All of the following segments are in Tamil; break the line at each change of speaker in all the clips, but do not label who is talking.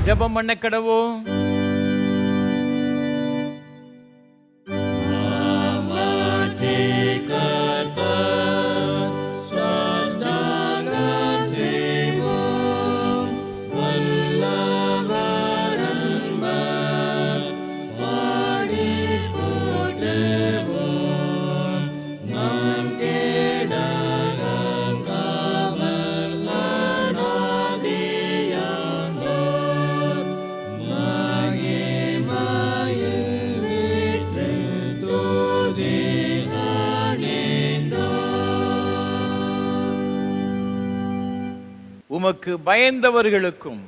ஜெபம் பண்ண கடவோம். உமக்கு பயந்தவர்களுக்கும்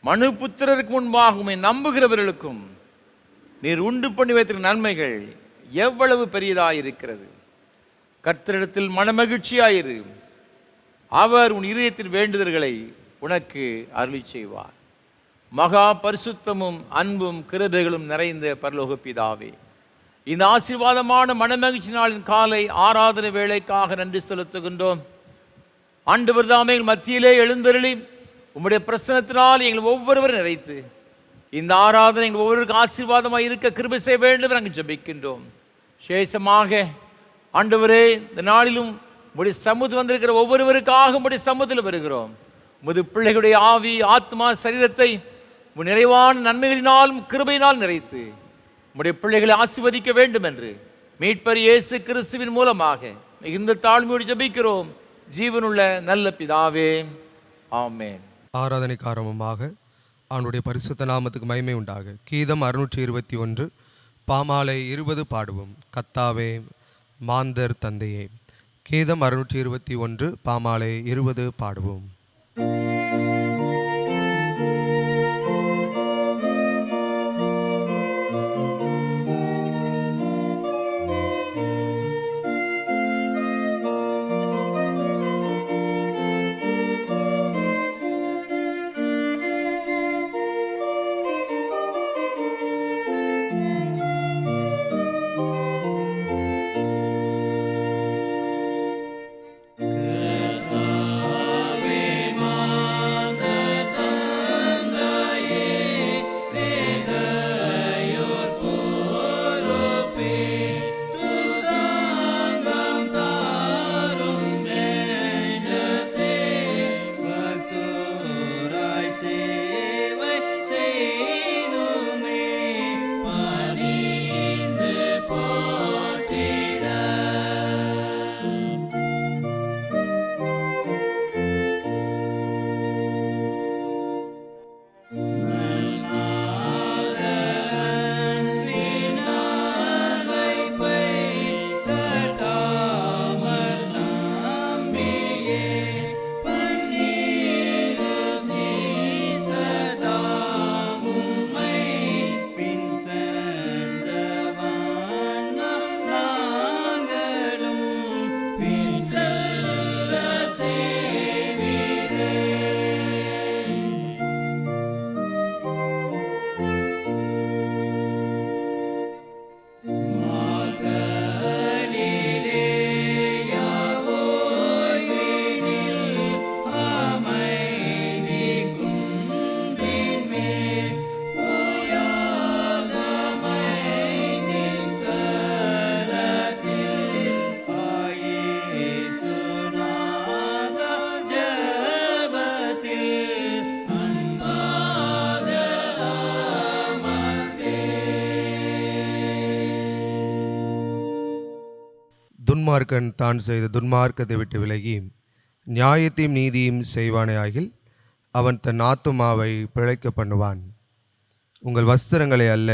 மனுபுத்திரருக்கு முன்பாக உம்மை நம்புகிறவர்களுக்கும் நீர் உண்டு பண்ணி வைத்திருக்கிற நன்மைகள் எவ்வளவு பெரியதாயிருக்கிறது. கர்த்தரிடத்தில் மனமகிழ்ச்சியாயிரு, அவர் உன் இதயத்தின் வேண்டுதல்களை உனக்கு அருளி செய்வார். மகா பரிசுத்தமும் அன்பும் கிருபைகளும் நிறைந்த பரலோக பிதாவே, இந்த ஆசீர்வாதமான மனமகிழ்ச்சி நாளின் காலை ஆராதனை வேளைக்காக நன்றி செலுத்துகின்றோம். ஆண்டவர் தாமே எங்கள் மத்தியிலே எழுந்தருளி உம்முடைய பிரசன்னத்தினால் எங்கள் ஒவ்வொருவரும் நிறைத்து இந்த ஆராதனை எங்கள் ஒவ்வொருவருக்கும் ஆசீர்வாதமாக இருக்க கிருபை செய்ய வேண்டும் நாங்கள் ஜெபிக்கின்றோம். விசேஷமாக ஆண்டவரே, இந்த நாளிலும் உம்முடைய சமூகத்தில் வந்திருக்கிற ஒவ்வொருவருக்காக உம்முடைய சமூகத்தில் வருகிறோம். உமது பிள்ளைகளுடைய ஆவி, ஆத்மா, சரீரத்தை உம் நிறைவான நன்மைகளினாலும் கிருபையினால் நிறைத்து உம்முடைய பிள்ளைகளை ஆசீர்வதிக்க வேண்டும் என்று மீட்பர் இயேசு கிறிஸ்துவின் மூலமாக இந்த தாழ்மையோடு ஜெபிக்கிறோம் ஜீவனுள்ள நல்ல பிதாவே, ஆமென்.
ஆராதனைக்கு ஆரம்பமாக அவனுடைய பரிசுத்த நாமத்துக்கு மகிமை உண்டாக கீதம் 621 பாமாலை 20 பாடுவோம். கத்தாவே மாந்தர் தந்தையே. கீதம் 621 பாமாலை 20 பாடுவோம். துன்மார்க்கன் தான் செய்த துன்மார்க்கத்தை விட்டு விலகி நியாயத்தையும் நீதியும் செய்வானே ஆகில் அவன் தன் ஆத்துமாவை பிழைக்க பண்ணுவான். உங்கள் வஸ்திரங்களை அல்ல,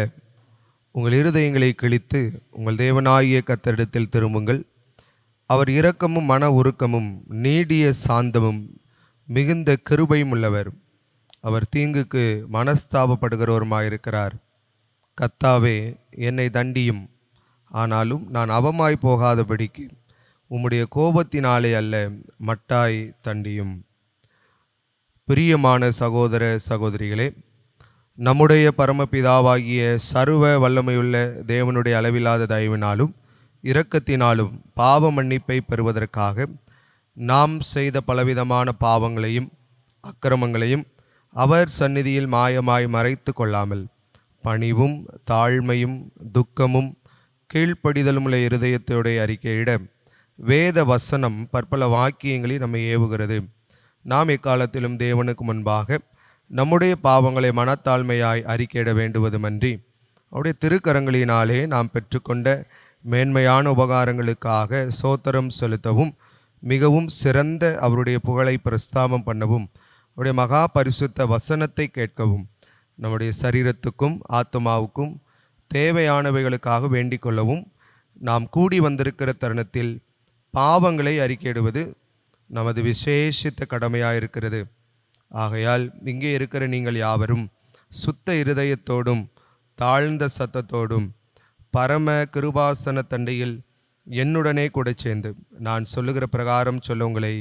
உங்கள் இருதயங்களை கிழித்து உங்கள் தேவனாகிய கர்த்தரிடத்தில் திரும்புங்கள். அவர் இரக்கமும் மன உருக்கமும் நீடிய சாந்தமும் மிகுந்த கிருபையும் உள்ளவர். அவர் தீங்குக்கு மனஸ்தாபப்படுகிறவருமாயிருக்கிறார். கர்த்தாவே, என்னை தண்டியும், ஆனாலும் நான் அவமாய் போகாதபடிக்கு உம்முடைய கோபத்தினாலே அல்ல, மட்டாய் தண்டியும். பிரியமான சகோதர சகோதரிகளே, நம்முடைய பரமபிதாவாகிய சர்வ வல்லமையுள்ள தேவனுடைய அளவில்லாத தயவினாலும் இரக்கத்தினாலும் பாவ மன்னிப்பை பெறுவதற்காக நாம் செய்த பலவிதமான பாவங்களையும் அக்கிரமங்களையும் அவர் சந்நிதியில் மாயமாய் மறைத்து கொள்ளாமல் பணிவும் தாழ்மையும் துக்கமும் கீழ்ப்படிதலும் உள்ள இருதயத்தோட அறிக்கையிட வேத வசனம் பற்பல வாக்கியங்களை நம்மை ஏவுகிறது. நாம் எக்காலத்திலும் தேவனுக்கு முன்பாக நம்முடைய பாவங்களை மனத்தாழ்மையாய் அறிக்கையிட வேண்டுவதுமன்றி அவருடைய திருக்கரங்களினாலே நாம் பெற்றுக்கொண்ட மேன்மையான உபகாரங்களுக்காக சோத்திரம் செலுத்தவும் மிகவும் சிறந்த அவருடைய புகழை பிரஸ்தாபம் பண்ணவும் அவருடைய மகா பரிசுத்த வசனத்தை கேட்கவும் நம்முடைய சரீரத்துக்கும் ஆத்மாவுக்கும் தேவையானவைகளுக்காக வேண்டிக் கொள்ளவும் நாம் கூடி வந்திருக்கிற தருணத்தில் பாவங்களை அறிக்கையிடுவது நமது விசேஷித்த கடமையாக இருக்கிறது. ஆகையால் இங்கே இருக்கிற நீங்கள் யாவரும் சுத்த இருதயத்தோடும் தாழ்ந்த சத்தத்தோடும் பரம கிருபாசன தண்டையில் என்னுடனே கூட சேர்ந்து நான் சொல்லுகிற பிரகாரம் சொல்ல உங்களை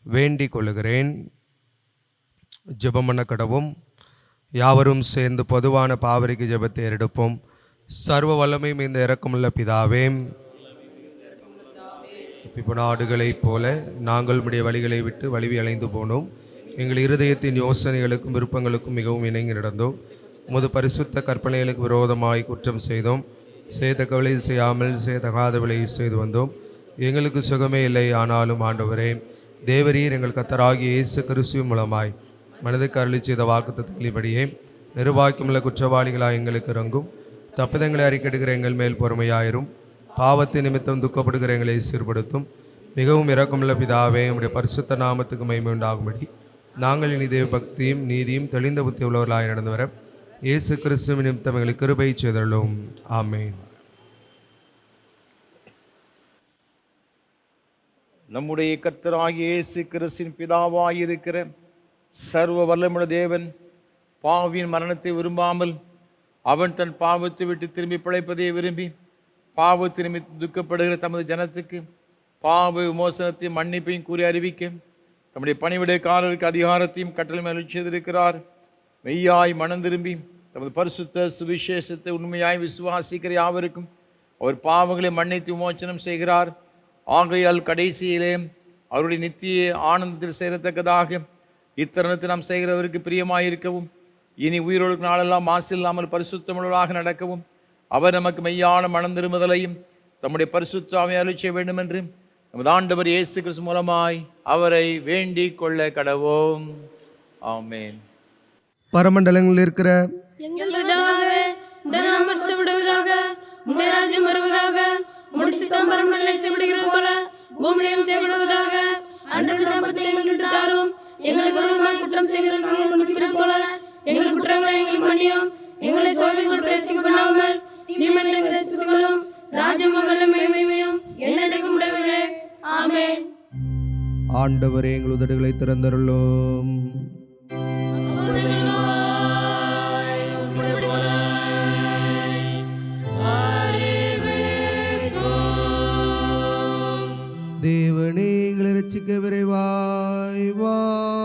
வேண்டிக் கொள்ளுகிறேன். ஜெபம் பண்ண கடவும். யாவரும் சேர்ந்து பொதுவான பாவரிக்கு ஜெபத்தை எடுப்போம். சர்வ வல்லமையும் இந்த இரக்கமுள்ள பிதாவே, நாடுகளைப் போல நாங்கள் உம்முடைய வழிகளை விட்டு வலிவி அலைந்து போனோம். எங்கள் இருதயத்தின் யோசனைகளுக்கும் விருப்பங்களுக்கும் மிகவும் இணங்கி நடந்தோம். உமது பரிசுத்த கற்பனைகளுக்கு விரோதமாய் குற்றம் செய்தோம். செய்தக்கவலை செய்யாமல் செய்தகாத விலையை செய்து வந்தோம். எங்களுக்கு சுகமே இல்லை. ஆனாலும் ஆண்டவரே தேவரீர் எங்கள் கர்த்தராகிய இயேசு கிறிஸ்துவின் மூலமாய் மனதுக்கு அருளி செய்த வாக்குத்தத்தங்களின்படியே நிர்வாகியமுள்ள குற்றவாளிகளாக எங்களுக்கு இறங்கும். தப்பிதங்களை அறிக்கையிடுகிற எங்கள் மேல் பொறுமையாயிரும். பாவத்தின் நிமித்தம் துக்கப்படுகிற எங்களை சீர்படுத்தும். மிகவும் இரக்கமுள்ள பிதாவே, உம்முடைய பரிசுத்த நாமத்துக்கு மகிமை உண்டாகும்படி நாங்கள் இனி தேவ பக்தியும் நீதியும் தெளிந்த புத்தி உள்ளவர்களாக நடந்து வர இயேசு கிறிஸ்துவின் நிமித்தம் எங்களுக்கு கிருபை செய்தருளும். ஆமென்.
நம்முடைய கர்த்தராகிய இயேசு கிறிஸ்துவின் பிதாவாயிருக்கிற சர்வ வல்லமுள்ள தேவன் பாவியின் மரணத்தை விரும்பாமல் அவன் தன் பாவத்தை விட்டு திரும்பி பிழைப்பதை விரும்பி பாவத்தை நிமித்து துக்கப்படுகிற தமது ஜனத்துக்கு பாவ விமோசனத்தையும் மன்னிப்பையும் கூறி அறிவிக்க தம்முடைய பணிவிடைக்காரருக்கு அதிகாரத்தையும் கட்டளை மேல் செய்திருக்கிறார். மெய்யாய் மனம் திரும்பி தமது பரிசுத்த சுவிசேஷத்தை உண்மையாய் விசுவாசிக்கிற யாவருக்கும் அவர் பாவங்களை மன்னித்து விமோசனம் செய்கிறார். ஆகையால் கடைசியிலே அவருடைய நித்திய ஆனந்தத்தில் சேரத்தக்கதாக இத்தருணத்தை நாம் செய்கிறவருக்கு பிரியமாயிருக்கவும் இனி உயிரோடு நாளெல்லாம் மாசில்லாமல் பரிசுத்தமுள்ளவராக நடக்கவும் அவர் நமக்கு மெய்யான மனம் திரும்புதலையும் தம்முடைய பரிசுத்தாவை அருளச் செய்ய வேண்டும் என்று நமது ஆண்டவர் இயேசு கிறிஸ்து மூலமாய் அவரை வேண்டிக் கொள்ள கடவோம். ஆமென்.
பரமண்டலங்களில் இருக்கிற
எங்கள் பிதாவே, உம்முடைய நாமம் பரிசுத்தப்படுவதாக, உம்முடைய ராஜ்யம் வருவதாக, உம்முடைய சித்தம் பரமண்டலத்தில் செய்யப்படுகிறது போல பூமியிலும் செய்யப்படுவதாக. அன்றாட அப்பத்தை எங்களுக்கு தாரும். எங்களுக்கு விரோதமாய் குற்றம் செய்கிறவர்களுக்கு மன்னிக்கிறது போல எங்கள் குற்றங்களை எங்களுக்கு மன்னியும். எங்களை சோதனைக்குள் பிரவேசிக்க பண்ணாமல் தீமையை ரட்சித்துக் கொள்ளும். ராஜ்யமும் வல்லமையும் மகிமையும் என்னைக்கும் உடையவரே. ஆமென்.
ஆண்டவரே, எங்கள் உதடுகளை திறந்தருளும். தேவனே, எங்களை ரட்சிக்க விரைவாய் வாரும்.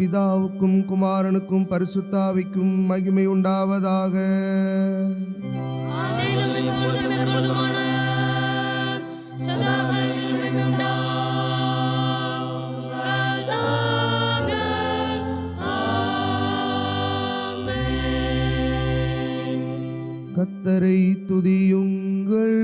பிதாவுக்கும் குமாரனுக்கும் பரிசுத்தாவிக்கும் மகிமை உண்டாவதாக. கர்த்தரை துதியுங்கள்.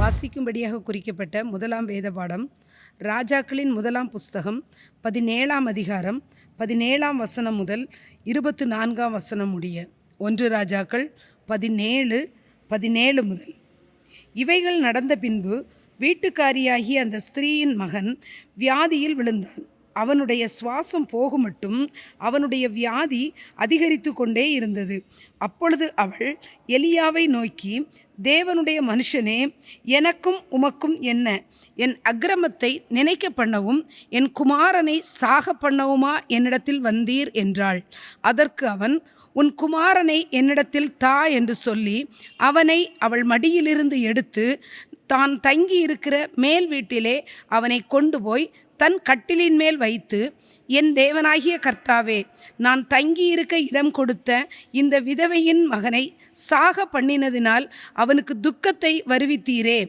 வாசிக்கும்படியாக குறிக்கப்பட்ட முதலாம் வேத பாடம் ராஜாக்களின் முதலாம் புஸ்தகம் 17ஆம் அதிகாரம் 17ஆம் வசனம் முதல் 24ஆம் வசனம் முடிய. 1 ராஜாக்கள் 17 முதல். இவைகள் நடந்த பின்பு வீட்டுக்காரியாகிய அந்த ஸ்திரீயின் மகன் வியாதியில் விழுந்தான். அவனுடைய சுவாசம் போகுமட்டும் அவனுடைய வியாதி அதிகரித்து கொண்டே இருந்தது. அப்பொழுது அவள் எலியாவை நோக்கி, தேவனுடைய மனுஷனே, எனக்கும் உமக்கும் என்ன? என் அக்கிரமத்தை நினைக்க பண்ணவும் என் குமாரனை சாக பண்ணவுமா என்னிடத்தில் வந்தீர் என்றாள். அதற்கு அவன், உன் குமாரனை என்னிடத்தில் தா என்று சொல்லி அவனை அவள் மடியிலிருந்து எடுத்து தான் தங்கியிருக்கிற மேல் வீட்டிலே அவனை கொண்டு போய் தன் கட்டிலின் மேல் வைத்து, என் தேவனாகிய கர்த்தாவே, நான் தங்கியிருக்க இடம் கொடுத்த இந்த விதவையின் மகனை சாக பண்ணினதினால் அவனுக்கு துக்கத்தை வருவித்தீரே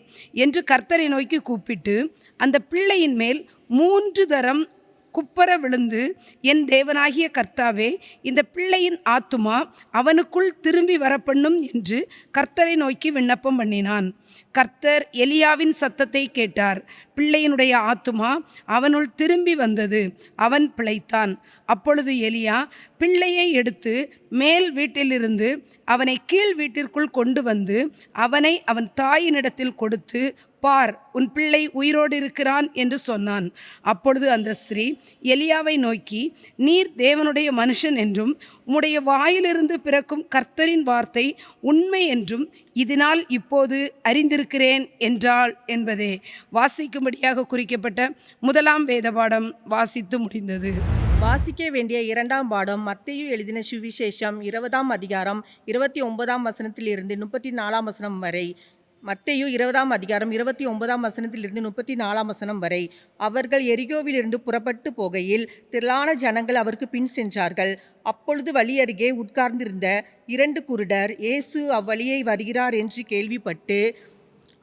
என்று கர்த்தரை நோக்கி கூப்பிட்டு அந்த பிள்ளையின் மேல் 3 தரம் குப்பர விழுந்து, என் தேவனாகிய கர்த்தாவே, இந்த பிள்ளையின் ஆத்துமா அவனுக்குள் திரும்பி வரப்பண்ணும் என்று கர்த்தரை நோக்கி விண்ணப்பம் பண்ணினான். கர்த்தர் எலியாவின் சத்தத்தை கேட்டார். பிள்ளையினுடைய ஆத்துமா அவனுள் திரும்பி வந்தது. அவன் பிழைத்தான். அப்பொழுது எலியா பிள்ளையை எடுத்து மேல் வீட்டிலிருந்து அவனை கீழ் வீட்டிற்குள் கொண்டு வந்து அவனை அவன் தாயினிடத்தில் கொடுத்து, பார், உன் பிள்ளை உயிரோடு இருக்கிறான் என்று சொன்னான். அப்பொழுது அந்த ஸ்திரீ எலியாவை நோக்கி, நீர் தேவனுடைய மனுஷன் என்றும் உம்முடைய வாயிலிருந்து பிறக்கும் கர்த்தரின் வார்த்தை உண்மை என்றும் இதனால் இப்போது அறிந்திருக்கிறேன் என்றாள் என்பதே. வாசிக்கும்படியாக குறிக்கப்பட்ட முதலாம் வேத பாடம் வாசித்து முடிந்தது.
வாசிக்க வேண்டிய 2ஆம் பாடம் மத்தேயு எழுதின சுவிசேஷம் 20ஆம் அதிகாரம் 29ஆம் வசனத்திலிருந்து 34ஆம் வசனம் வரை. மத்தேயு 20ஆம் அதிகாரம் 29ஆம் வசனத்திலிருந்து 34ஆம் வசனம் வரை. அவர்கள் எரிகோவிலிருந்து புறப்பட்டு போகையில் திரளான ஜனங்கள் அவருக்கு பின் சென்றார்கள். அப்பொழுது வழி அருகே உட்கார்ந்திருந்த 2 குருடர் இயேசு அவ்வழியை வருகிறார் என்று கேள்விப்பட்டு,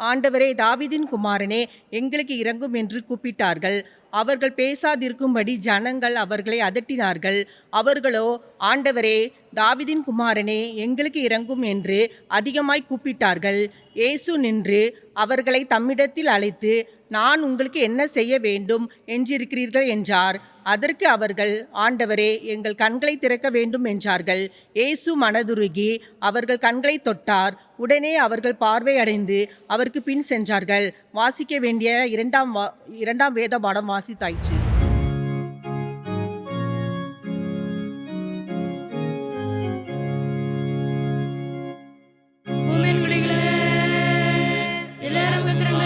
ஆண்டவரே, தாவீதின் குமாரனே, எங்களுக்கு இரங்கும் என்று கூப்பிட்டார்கள். அவர்கள் பேசாதிருக்கும்படி ஜனங்கள் அவர்களை அதட்டினார்கள். அவர்களோ, ஆண்டவரே, தாவீதின் குமாரனே, எங்களுக்கு இரங்கும் என்று அதிகமாய் கூப்பிட்டார்கள். இயேசு நின்று அவர்களை தம்மிடத்தில் அழைத்து, நான் உங்களுக்கு என்ன செய்ய வேண்டும் என்றிருக்கிறீர்கள் என்றார். அதற்கு அவர்கள், ஆண்டவரே, எங்கள் கண்களை திறக்க வேண்டும் என்றார்கள். இயேசு மனதுருகி அவர்கள் கண்களை தொட்டார். உடனே அவர்கள் பார்வையடைந்து அவருக்கு பின் சென்றார்கள். வாசிக்க வேண்டிய 2ஆம் வேத பாடம் வாசித்தாயிற்று.
எல்லாரும் கத்திரம்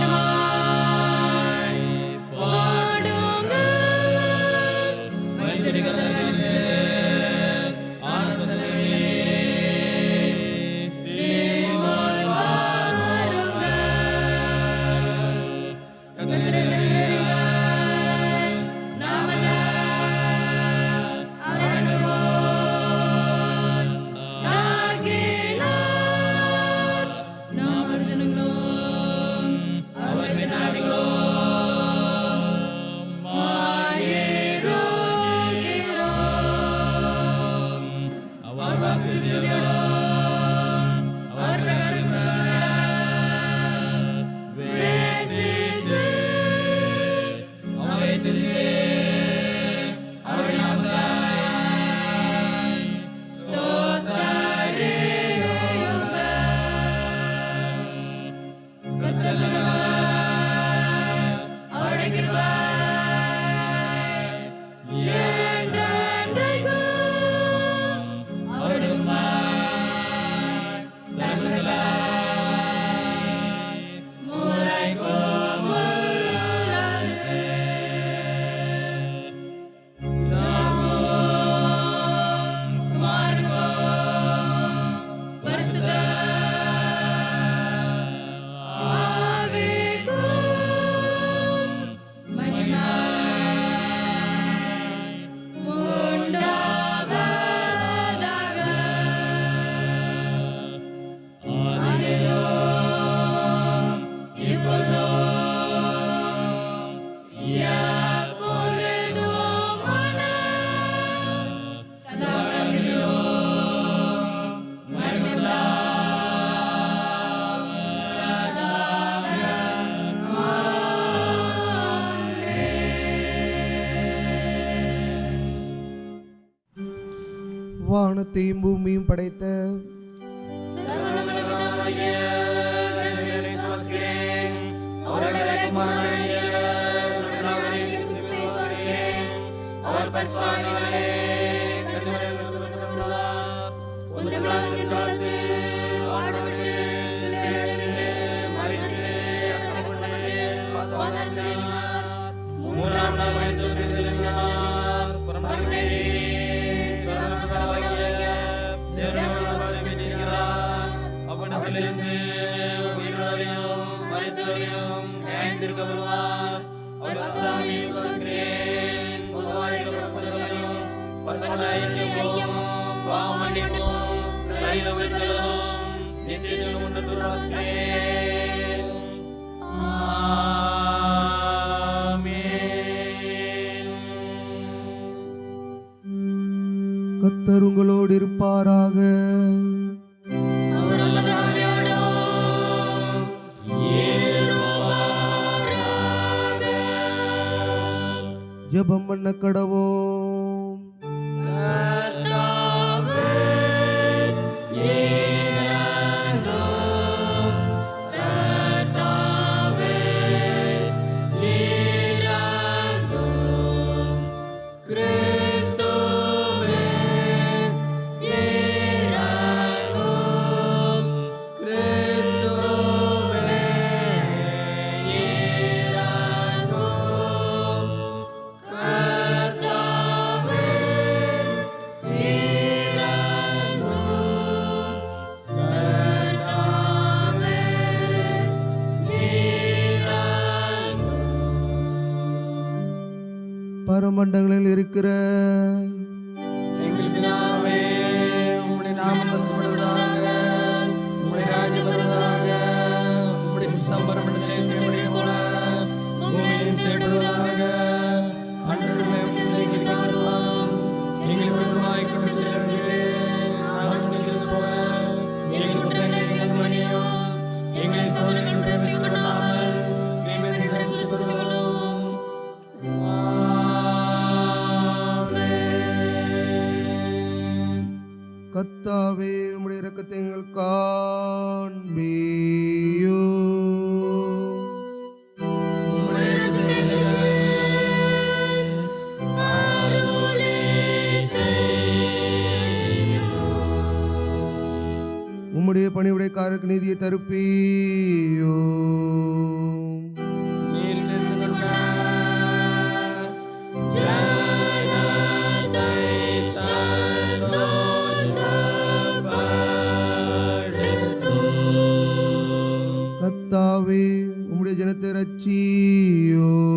வானத்தையும் பூமியும் படைத்த கர்த்தர் உங்களோடு இருப்பாராக. ஜெபம் பண்ண கடவோம். பரமண்டங்களில் இருக்கிற
எங்கள் பிதாவே, உம்முடைய நாமம் மகிமைப்படுவதாக, உம்முடைய ராஜ்யம் வருவதாக, உம்முடைய சித்தம் பரமண்டலத்திலே செய்யப்படுவது போல பூமியிலும் செய்யப்படுவதாக. அன்றாட உணவை எங்களுக்கு தாரும். எங்கள் விரோதமாய் குற்றம் செய்தவர்களே, நாங்கள் மன்னிக்கிறது போல எங்கள் குற்றங்களை மன்னியும். எங்களை சோதனைகளில் பிரவேசிக்கவிடாமல் தீமையை விலக்கிக் கொள்ளும்.
கர்த்தாவே, உம்முடைய இரக்கத்தை எங்கள் காண்பியும். உம்முடைய பணிவுடையக்காரருக்கு நீதியை தருப்பியும். கர்த்தாவே, உம்முடைய ஜனத்தை ரட்சியும்.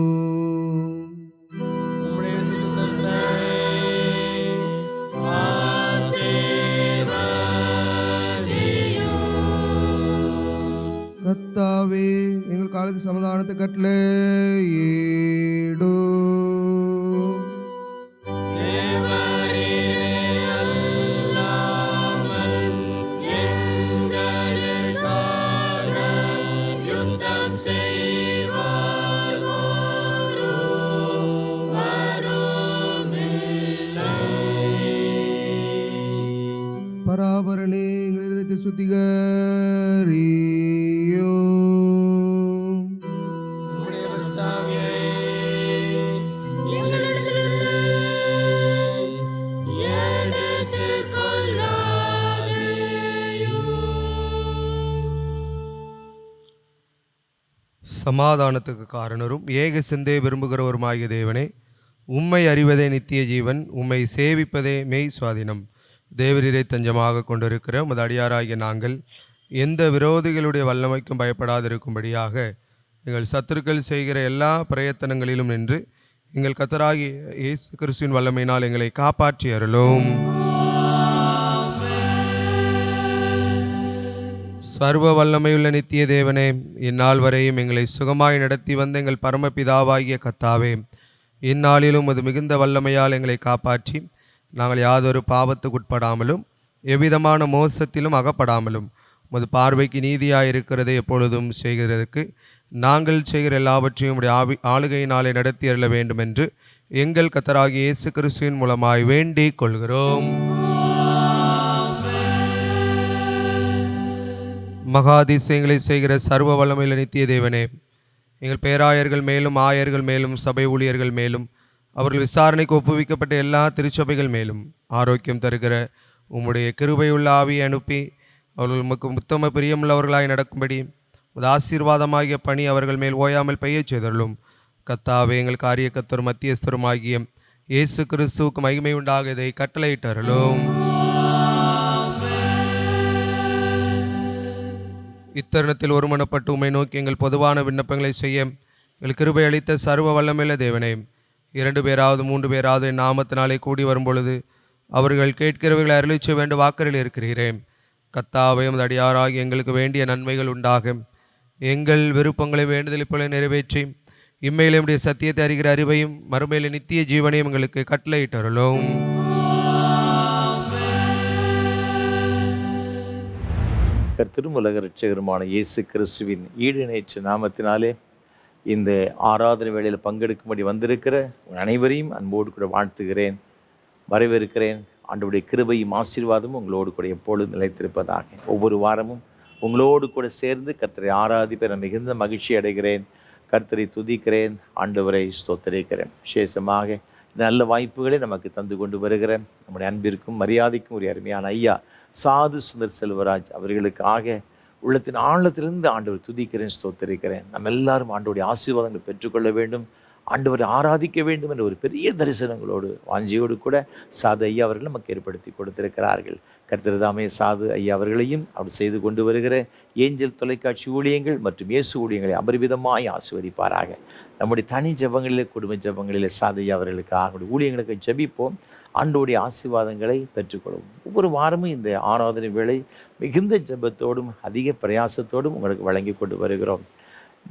கர்த்தாவே, எங்கள் காலத்து சமாதானத்தை கட்டளையிடும். பராபரனே, எங்கள் இதயத்தை சுத்திகரியும். சமாதானத்துக்கு காரணரும் ஏக சிந்தை விரும்புகிறவருமாகிய தேவனே, உம்மை அறிவதே நித்திய ஜீவன், உம்மை சேவிப்பதே மெய் சுவாதீனம். தேவரீரை தஞ்சமாக கொண்டிருக்கிற உமது அடியாராகிய நாங்கள் எந்த விரோதிகளுடைய வல்லமைக்கும் பயப்படாதிருக்கும்படியாக எங்கள் சத்துருக்கள் செய்கிற எல்லா பிரயத்தனங்களிலும் நின்று எங்கள் கர்த்தராகிய இயேசு கிறிஸ்துவின் வல்லமையினால் எங்களை காப்பாற்றி அருளும். சர்வ வல்லமையுள்ள நித்திய தேவனே, இந்நாள் வரையும் எங்களை சுகமாய் நடத்தி வந்த எங்கள் பரமபிதாவாகிய கர்த்தாவே, இந்நாளிலும் அது மிகுந்த வல்லமையால் எங்களை காப்பாற்றி நாங்கள் யாதொரு பாவத்துக்குட்படாமலும் எவ்விதமான மோசத்திலும் அகப்படாமலும் உமது பார்வைக்கு நீதியாக இருக்கிறதை எப்பொழுதும் செய்கிறதற்கு நாங்கள் செய்கிற எல்லாவற்றையும் உடைய ஆளுகையினாலே நடத்தி அருள வேண்டும் என்று எங்கள் கர்த்தராகிய இயேசு கிறிஸ்துவின் மூலமாய் வேண்டிக் கொள்கிறோம். மகா அதிசயங்களை செய்கிற சர்வ வல்லமையுள்ள நித்திய தேவனே, எங்கள் பேராயர்கள் மேலும் ஆயர்கள் மேலும் சபை ஊழியர்கள் மேலும் அவர்கள் விசாரணைக்கு ஒப்புவிக்கப்பட்ட எல்லா திருச்சபைகள் மேலும் ஆரோக்கியம் தருகிற உம்முடைய கிருபையுள்ள ஆவியை அனுப்பி அவர்கள் உமக்கு உத்தம பிரியமுள்ளவர்களாய் நடக்கும்படி உமது ஆசீர்வாதமாகிய பணி அவர்கள் மேல் ஓயாமல் பெய்யச் செய்தருளும். கர்த்தாவே, எங்கள் காரிய கர்த்தரும் மத்தியஸ்தரும் ஆகிய இயேசு கிறிஸ்துவுக்கு மகிமை உண்டாக இதை கட்டளையிட்டருளும். இத்தருணத்தில் ஒருமனப்பட்டு உம்மை நோக்கி எங்கள் பொதுவான விண்ணப்பங்களை செய்ய எங்கள் கிருபை அளித்த சர்வ வல்லமையுள்ள தேவனே, 2 பேராவது 3 பேராவது என் நாமத்தினாலே கூடி வரும்பொழுது அவர்கள் கேட்கிறவர்களை அருளிச் செய்ய வேண்டும் வாக்கரில் இருக்கிறேன். கர்த்தாவே, உமது அடியாராகி எங்களுக்கு வேண்டிய நன்மைகள் உண்டாக எங்கள் விருப்பங்களை வேண்டுதலை போல நிறைவேற்றி இம்மையிலே உம்முடைய சத்தியத்தை அறிகிற அறிவையும் மறுமையிலே நித்திய ஜீவனையும் எங்களுக்கு கட்டளையிட்டருளும்.
கர்த்தரும் உலக இரட்சகருமான இயேசு கிறிஸ்துவின் ஈடிணையற்ற நாமத்தினாலே இந்த ஆராதனை வேளையில் பங்கெடுக்கும்படி வந்திருக்கிற அனைவரையும் அன்போடு கூட வாழ்த்துகிறேன், வரவேற்கிறேன். ஆண்டவருடைய கிருபையும் ஆசீர்வாதமும் உங்களோடு கூட எப்பொழுதும் நிலைத்திருப்பதாக. ஒவ்வொரு வாரமும் உங்களோடு கூட சேர்ந்து கர்த்தரை ஆராதிப்பேன் மிகுந்த மகிழ்ச்சி அடைகிறேன். கர்த்தரை துதிக்கிறேன், ஆண்டவரை ஸ்தோத்திரிக்கிறேன். விசேஷமாக நல்ல வாய்ப்புகளை நமக்கு தந்து கொண்டு வருகிற நம்முடைய அன்பிற்கும் மரியாதைக்கும் ஒரு அருமையான ஐயா சாது சுந்தர் செல்வராஜ் அவர்களுக்காக உள்ளத்தின் ஆழத்திலிருந்து ஆண்டவர் துதிக்கிறேன், ஸ்தோத்திரிக்கிறேன். நம்ம எல்லாரும் ஆண்டவருடைய ஆசீர்வாதங்களை பெற்றுக்கொள்ள வேண்டும், ஆண்டவரை ஆராதிக்க வேண்டும் என்ற ஒரு பெரிய தரிசனங்களோடு வாஞ்சியோடு கூட சாது ஐயா அவர்கள் நமக்கு ஏற்படுத்தி கொடுத்திருக்கிறார்கள். கர்த்தர்தாமே சாது ஐயா அவர்களையும் அவர் செய்து கொண்டு வருகிற ஏஞ்சல் தொலைக்காட்சி ஊழியங்கள் மற்றும் இயேசு ஊழியங்களை அபரிவிதமாய் ஆசீர்வதிப்பாராக. நம்முடைய தனி ஜெபங்களிலே, குடும்ப ஜெபங்களிலே சாது ஐயா அவர்களுக்காக ஊழியங்களுக்கு ஜெபிப்போம், ஆண்டவருடைய ஆசீர்வாதங்களை பெற்றுக்கொள்வோம். ஒவ்வொரு வாரமும் இந்த ஆராதனை வேளை மிகுந்த ஜெபத்தோடும் அதிக பிரயாசத்தோடும் உங்களுக்கு வழங்கி கொண்டு வருகிறோம்.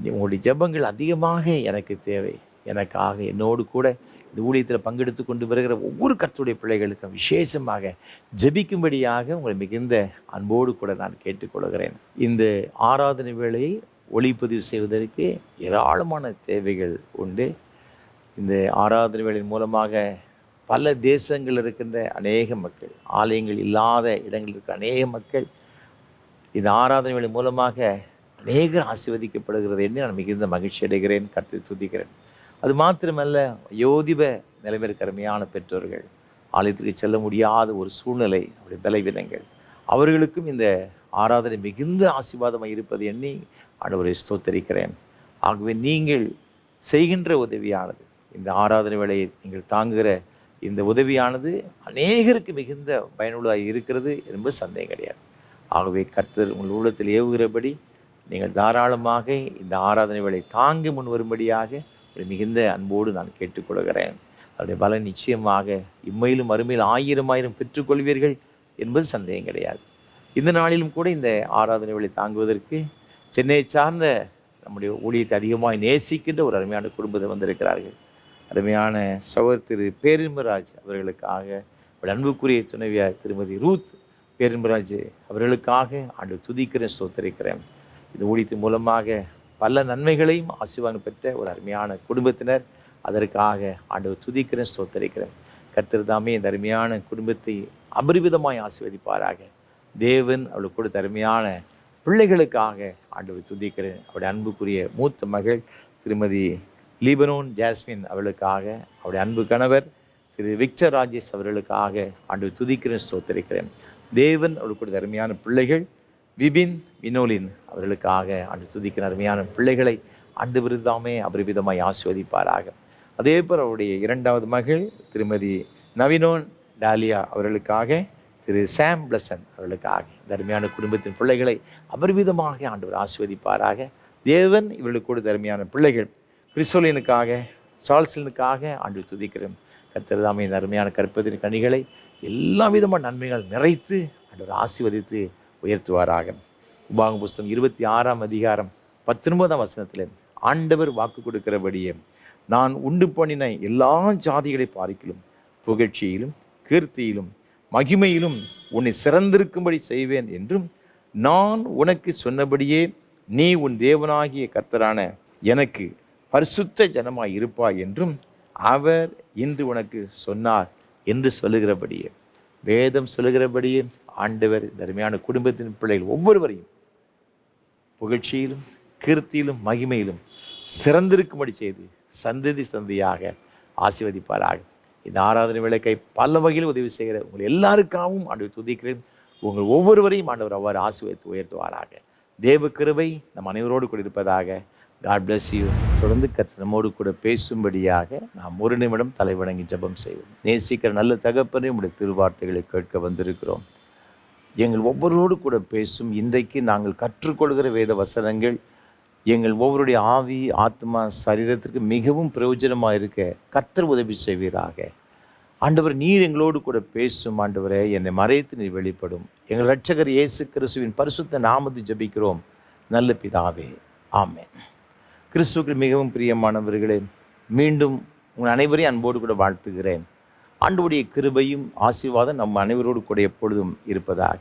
உங்களுடைய ஜெபங்கள் அதிகமாக எனக்கு தேவை. எனக்காக என்னோடு கூட இந்த ஊழியத்தில் பங்கெடுத்து கொண்டு வருகிற ஒவ்வொரு கர்த்தருடைய பிள்ளைகளுக்கும் விசேஷமாக ஜெபிக்கும்படியாக உங்களை மிகுந்த அன்போடு கூட நான் கேட்டுக்கொள்கிறேன். இந்த ஆராதனை வேளையை ஒளிப்பதிவு செய்வதற்கு ஏராளமான தேவைகள் உண்டு. இந்த ஆராதனை வேளையின் மூலமாக பல தேசங்கள் இருக்கின்ற அநேக மக்கள், ஆலயங்கள் இல்லாத இடங்களில் இருக்கிற அநேக மக்கள் இந்த ஆராதனை வேளை மூலமாக அநேகர் ஆசீர்வதிக்கப்படுகிறது என்று நான் மிகுந்த மகிழ்ச்சி அடைகிறேன், கர்த்தரை துதிக்கிறேன். அது மாத்திரமல்ல, யோதிப நிலைமையில் அருமையான பெற்றோர்கள், ஆலயத்திற்கு செல்ல முடியாத ஒரு சூழ்நிலை, அப்படி பலவீனங்கள், அவர்களுக்கும் இந்த ஆராதனை மிகுந்த ஆசீர்வாதமாக இருப்பது எண்ணி ஆண்டவரை ஸ்தோத்தரிக்கிறேன். ஆகவே நீங்கள் செய்கின்ற உதவியானது, இந்த ஆராதனை வேளையை நீங்கள் தாங்குகிற இந்த உதவியானது அநேகருக்கு மிகுந்த பயனுள்ளதாக இருக்கிறது என்பது சந்தேகம் கிடையாது. ஆகவே கர்த்தர் உங்கள் உள்ளத்தில் ஏவுகிறபடி நீங்கள் தாராளமாக இந்த ஆராதனை வேளை தாங்கி முன் வரும்படியாக மிகுந்த அன்போடு நான் கேட்டுக்கொள்கிறேன். அவருடைய பலன் நிச்சயமாக இம்மையிலும் மறுமையில் 1000 பெற்றுக்கொள்வீர்கள் என்பது சந்தேகம் கிடையாது. இந்த நாளிலும் கூட இந்த ஆராதனை வேளை தாங்குவதற்கு சென்னையை சார்ந்த நம்முடைய ஊழியத்தை அதிகமாக நேசிக்கின்ற ஒரு அருமையான குடும்பத்தை வந்திருக்கிறார்கள். அருமையான சகோதரர் திரு பேரின்பராஜ் அவர்களுக்காக, அன்புக்குரிய துணைவியார் திருமதி ரூத் பேரின்பராஜ் அவர்களுக்காக ஆண்டு துதிக்கிறேன், ஸ்தோத்தரிக்கிறேன். இந்த ஊழியத்தின் மூலமாக பல நன்மைகளையும் ஆசீர்வாதம் பெற்ற ஒரு அருமையான குடும்பத்தினர், அதற்காக ஆண்டவர் துதிக்கிறேன், ஸ்தோத்தரிக்கிறேன். கர்த்தர் தாமே இந்த அருமையான குடும்பத்தை அபரிவிதமாய் ஆசீர்வதிப்பாராக. தேவன் அவளுக்கு கொடுத்த அருமையான பிள்ளைகளுக்காக ஆண்டவர் துதிக்கிறேன். அவருடைய அன்புக்குரிய மூத்த மகள் திருமதி லீபனோன் ஜாஸ்மின் அவர்களுக்காக, அவருடைய அன்பு கணவர் திரு விக்டர் ராஜேஷ் அவர்களுக்காக ஆண்டவர் துதிக்கிறேன், ஸ்தோத்தரிக்கிறேன். தேவன் அவளுக்கு கொடுத்த அருமையான பிள்ளைகள் விபின் வினோலின் அவர்களுக்காக ஆண்டு துதிக்கிற அருமையான பிள்ளைகளை ஆண்டு விருதாமே அபரிவிதமாய் ஆசீர்வதிப்பாராக. அதே போல் அவருடைய 2வது மகள் திருமதி நவினோன் டாலியா அவர்களுக்காக, திரு சாம் பிளசன் அவர்களுக்காக, இந்த அருமையான குடும்பத்தின் பிள்ளைகளை அபரிவிதமாக ஆண்டவர் ஆசீர்வதிப்பாராக. தேவன் இவர்களுக்கு கொடுத்த அருமையான பிள்ளைகள் கிறிஸ்தோலினுக்காக, சால்சனுக்காக ஆண்டு துதிக்கிறேன். கர்த்தர் தாமே இந்த அருமையான கற்பத்தின் கனிகளை எல்லா விதமான நன்மைகள் நிறைத்து ஆண்டவர் ஆசீர்வதித்து உயர்த்துவாராக. உபாகம புஸ்தகம் 26ஆம் அதிகாரம் 19ஆம் வசனத்தில் ஆண்டவர் வாக்கு கொடுக்கிறபடியே, நான் உண்டு பண்ணின எல்லா ஜாதிகளை பார்க்கிலும் புகழ்ச்சியிலும் கீர்த்தியிலும் மகிமையிலும் உன்னை சிறந்திருக்கும்படி செய்வேன் என்றும், நான் உனக்கு சொன்னபடியே நீ உன் தேவனாகிய கர்த்தரான எனக்கு பரிசுத்த ஜனமாய் இருப்பாய் என்றும் அவர் இன்று உனக்கு சொன்னார் என்று புகழ்ச்சியிலும் கீர்த்தியிலும் மகிமையிலும் சிறந்திருக்கும்படி செய்து சந்ததி சந்ததியாக ஆசீர்வதிப்பாராக. இந்த ஆராதனை விளக்கை பல வகையில் உதவி செய்கிற உங்கள் எல்லாருக்காகவும் ஆண்டவர் துதிக்கிறேன். உங்கள் ஒவ்வொருவரையும் ஆண்டவர் அவ்வாறு ஆசீர்வதித்து உயர்த்துவாராக. தேவ கிருபை நம் அனைவரோடு கூட இருப்பதாக. God bless you. தொடர்ந்து கர்த்தர் நம்மோடு கூட பேசும்படியாக நாம் ஒரு நிமிடம் தலைவணங்கி ஜெபம் செய்வோம். நேசிக்கிற நல்ல தகப்பனே, உடைய திருவார்த்தைகளை கேட்க வந்திருக்கிறோம். எங்கள் ஒவ்வொருவரோடு கூட பேசும் இன்றைக்கு நாங்கள் கற்றுக்கொள்கிற வேத வசனங்கள் எங்கள் ஒவ்வொருடைய ஆவி, ஆத்மா, சரீரத்திற்கு மிகவும் பிரயோஜனமாக இருக்க கர்த்தர் உதவி செய்வீராக. ஆண்டவர், நீர் எங்களோடு கூட பேசும். ஆண்டவரே, என்னை மறைத்து நீர் வெளிப்படும். எங்கள் இரட்சகர் இயேசு கிறிஸ்துவின் பரிசுத்த நாமத்தை ஜெபிக்கிறோம் நல்ல பிதாவே, ஆமென். கிறிஸ்துவுக்கு மிகவும் பிரியமானவர்களே, மீண்டும் உங்கள் அனைவரையும் அன்போடு கூட வாழ்த்துகிறேன். ஆண்டவருடைய கிருபையும் ஆசீர்வாதம் நம் அனைவரோடு கூட எப்பொழுதும் இருப்பதாக.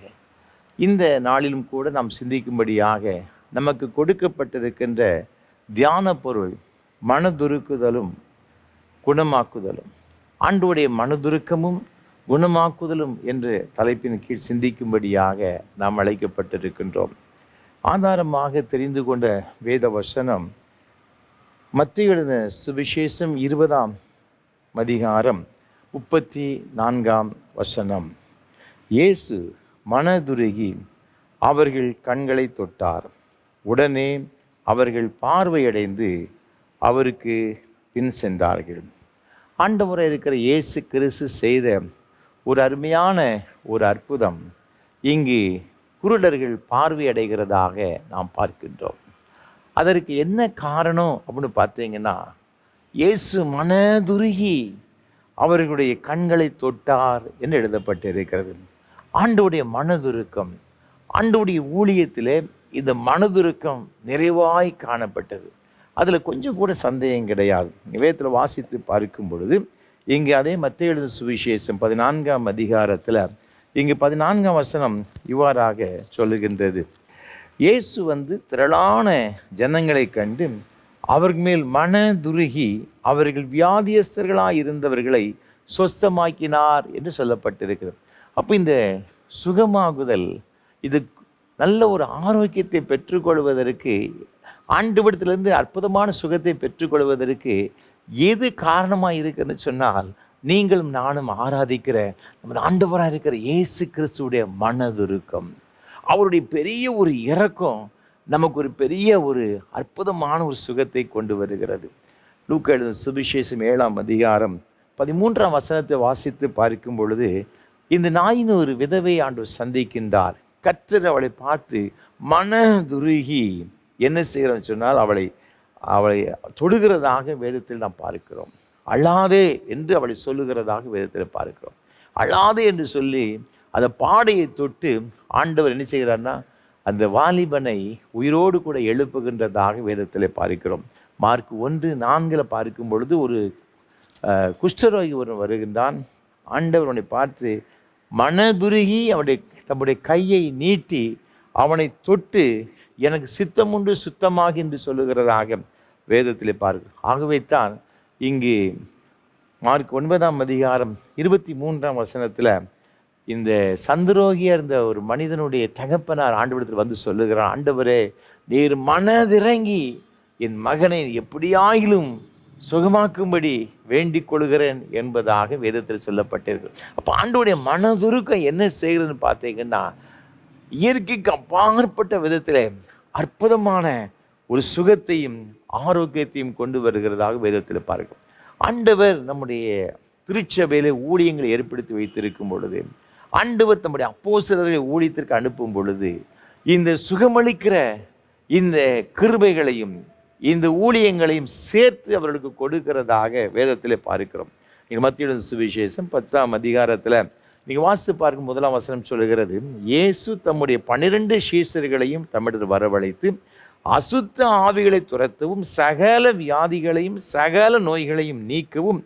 இந்த நாளிலும் கூட நாம் சிந்திக்கும்படியாக நமக்கு கொடுக்கப்பட்டிருக்கின்ற தியான பொருள் மனதுருக்குதலும் குணமாக்குதலும். ஆண்டவருடைய மனதுருக்கமும் குணமாக்குதலும் என்ற தலைப்பின் கீழ் சிந்திக்கும்படியாக நாம் அழைக்கப்பட்டிருக்கின்றோம். ஆதாரமாக தெரிந்து கொண்ட வேத வசனம் மத்தேயு எழுதின சுவிசேஷம் 20ஆம் அதிகாரம் 34ஆம் வசனம். இயேசு மனதுருகி அவர்கள் கண்களை தொட்டார். உடனே அவர்கள் பார்வையடைந்து அவருக்கு பின் சென்றார்கள். ஆண்டவராக இருக்கிற இயேசு கிறிஸ்து செய்த ஒரு அருமையான ஒரு அற்புதம் இங்கு குருடர்கள் பார்வையடைகிறதாக நாம் பார்க்கின்றோம். அதற்கு என்ன காரணம் அப்படின்னு பார்த்தீங்கன்னா, இயேசு மனதுருகி அவர்களுடைய கண்களை தொட்டார் என்று எழுதப்பட்டிருக்கிறது. ஆண்டவருடைய மனதுருக்கம், ஆண்டவருடைய ஊழியத்திலே இந்த மனதுருக்கம் நிறைவாய் காணப்பட்டது. அதில் கொஞ்சம் கூட சந்தேகம் கிடையாது. வேதத்தில் வாசித்து பார்க்கும் பொழுது இங்கே அதே மத்தேயு எழுதின சுவிசேஷம் 14ஆம் அதிகாரத்தில் இங்கு 14ஆம் வசனம் இவ்வாறாக சொல்லுகின்றது. இயேசு திரளான ஜனங்களை கண்டு அவர்கள் மேல் மனதுருகி அவர்கள் வியாதியஸ்தர்களாக இருந்தவர்களை சொஸ்தமாக்கினார் என்று சொல்லப்பட்டிருக்கிறது. அப்போ இந்த சுகமாகுதல், இது நல்ல ஒரு ஆரோக்கியத்தை பெற்றுக்கொள்வதற்கு, ஆண்டவரிடத்திலிருந்து அற்புதமான சுகத்தை பெற்றுக்கொள்வதற்கு எது காரணமாக இருக்குதுன்னு சொன்னால், நீங்களும் நானும் ஆராதிக்கிற நம்ம ஆண்டவராக இருக்கிற இயேசு கிறிஸ்துவுடைய மனதுருக்கம், அவருடைய பெரிய ஒரு இரக்கம் நமக்கு ஒரு பெரிய ஒரு அற்புதமான ஒரு சுகத்தை கொண்டு வருகிறது. லூக்கா எழுதின சுவிசேஷம் 7ஆம் அதிகாரம் 13ஆம் வசனத்தை வாசித்து பார்க்கும் பொழுது, இந்த நாயின் ஒரு விதவை ஆண்டவர் சந்திக்கின்றார். கர்த்தர் அவளை பார்த்து மனதுருகி என்ன செய்கிறோன்னு சொன்னால் அவளை தொடுகிறதாக வேதத்தில் நாம் பார்க்கிறோம். அழாதே என்று அவளை சொல்லுகிறதாக வேதத்தில் பார்க்கிறோம். அழாதே என்று சொல்லி அந்த பாடையை தொட்டு ஆண்டவர் என்ன செய்கிறார்னா, அந்த வாலிபனை உயிரோடு கூட எழுப்புகின்றதாக வேதத்தில் பார்க்கிறோம். மார்க் 1:4 பார்க்கும் பொழுது ஒரு குஷ்டரோகி ஒருவன் வருகின்றான். ஆண்டவர் அவனை பார்த்து மனதுருகி தம்முடைய கையை நீட்டி அவனை தொட்டு எனக்கு சித்தம் உண்டு சுத்தமாக என்று சொல்லுகிறதாக வேதத்தில் பார்க்கிறோம். ஆகவே தான் இங்கு மார்க் 9ஆம் அதிகாரம் 23ஆம் வசனத்தில் இந்த சந்திரோகியாக இருந்த ஒரு மனிதனுடைய தகப்பனார் ஆண்டவரிடத்தில் வந்து சொல்லுகிறார், ஆண்டவரே, நீர் மனதிறங்கி என் மகனை எப்படியாயிலும் சுகமாக்கும்படி வேண்டிக் கொள்கிறேன் என்பதாக வேதத்தில் சொல்லப்பட்டிருக்கு. அப்போ ஆண்டவருடைய மனதுருக்கம் என்ன செய்கிறதுன்னு பார்த்தீங்கன்னா, இயற்கைக்கு அப்பாற்பட்ட விதத்தில் அற்புதமான ஒரு சுகத்தையும் ஆரோக்கியத்தையும் கொண்டு வருகிறதாக வேதத்தில் பார்க்கும். ஆண்டவர் நம்முடைய திருச்சபையிலே ஊழியங்களை ஏற்படுத்தி வைத்திருக்கும் பொழுது, ஆண்டவர் தம்முடைய அப்போஸ்தலர்களை ஊழியத்திற்கு அனுப்பும் பொழுது, இந்த சுகமளிக்கிற இந்த கிருபைகளையும் இந்த ஊழியங்களையும் சேர்த்து அவர்களுக்கு கொடுக்கிறதாக வேதத்தில் பார்க்கிறோம். நீங்கள் மத்தேயு சுவிசேஷம் 10ஆம் அதிகாரத்தில் நீங்கள் வாசித்து பார்க்கும் 1ஆம் வசனம் சொல்லுகிறது, இயேசு தம்முடைய 12 சீஷர்களையும் தம்மிடத்தில் வரவழைத்து அசுத்த ஆவிகளை துரத்தவும் சகல வியாதிகளையும் சகல நோய்களையும் நீக்கவும்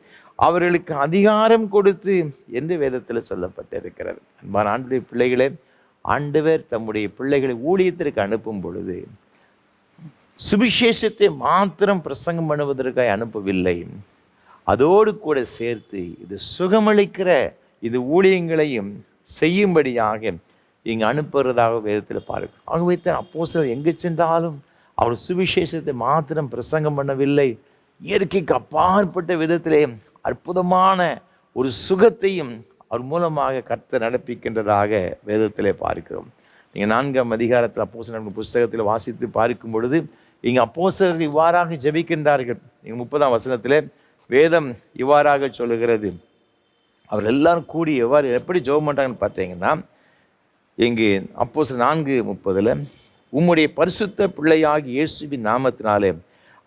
அவர்களுக்கு அதிகாரம் கொடுத்து என்று வேதத்தில் சொல்லப்பட்டிருக்கிறது. அன்பான ஆண்டுடைய பிள்ளைகளே, ஆண்டவர் தம்முடைய பிள்ளைகளை ஊழியத்திற்கு அனுப்பும் பொழுது சுவிசேஷத்தை மாத்திரம் பிரசங்கம் பண்ணுவதற்காக அனுப்பவில்லை, அதோடு கூட சேர்த்து இது சுகமளிக்கிற இது ஊழியங்களையும் செய்யும்படியாக இங்கே அனுப்புகிறதாக வேதத்தில் பார்க்கிறோம். ஆகவே தான் அப்போஸ்தலர் எங்கே சென்றாலும் அவர் சுவிசேஷத்தை மாத்திரம் பிரசங்கம் பண்ணவில்லை, இயற்கைக்கு அப்பாற்பட்ட விதத்திலே அற்புதமான ஒரு சுகத்தையும் அவர் மூலமாக கர்த்தர் நடப்பிக்கின்றதாக வேதத்திலே பார்க்கிறோம். நீங்கள் 4ஆம் அதிகாரத்தில் அப்போஸ்தலர் புஸ்தகத்தில் வாசித்து பார்க்கும் பொழுது இங்கே அப்போஸ்தலர்கள் இவ்வாறாக ஜெபிக்கின்றார்கள். நீங்கள் 30ஆம் வசனத்தில் வேதம் இவ்வாறாக சொல்லுகிறது. அவர் எல்லாரும் கூடி எப்படி ஜெபம் பண்ணுறாங்கன்னு பார்த்தீங்கன்னா, இங்கு அப்போஸ்தலர் 4:30 உம்முடைய பரிசுத்த பிள்ளையாகி இயேசுவின் நாமத்தினாலே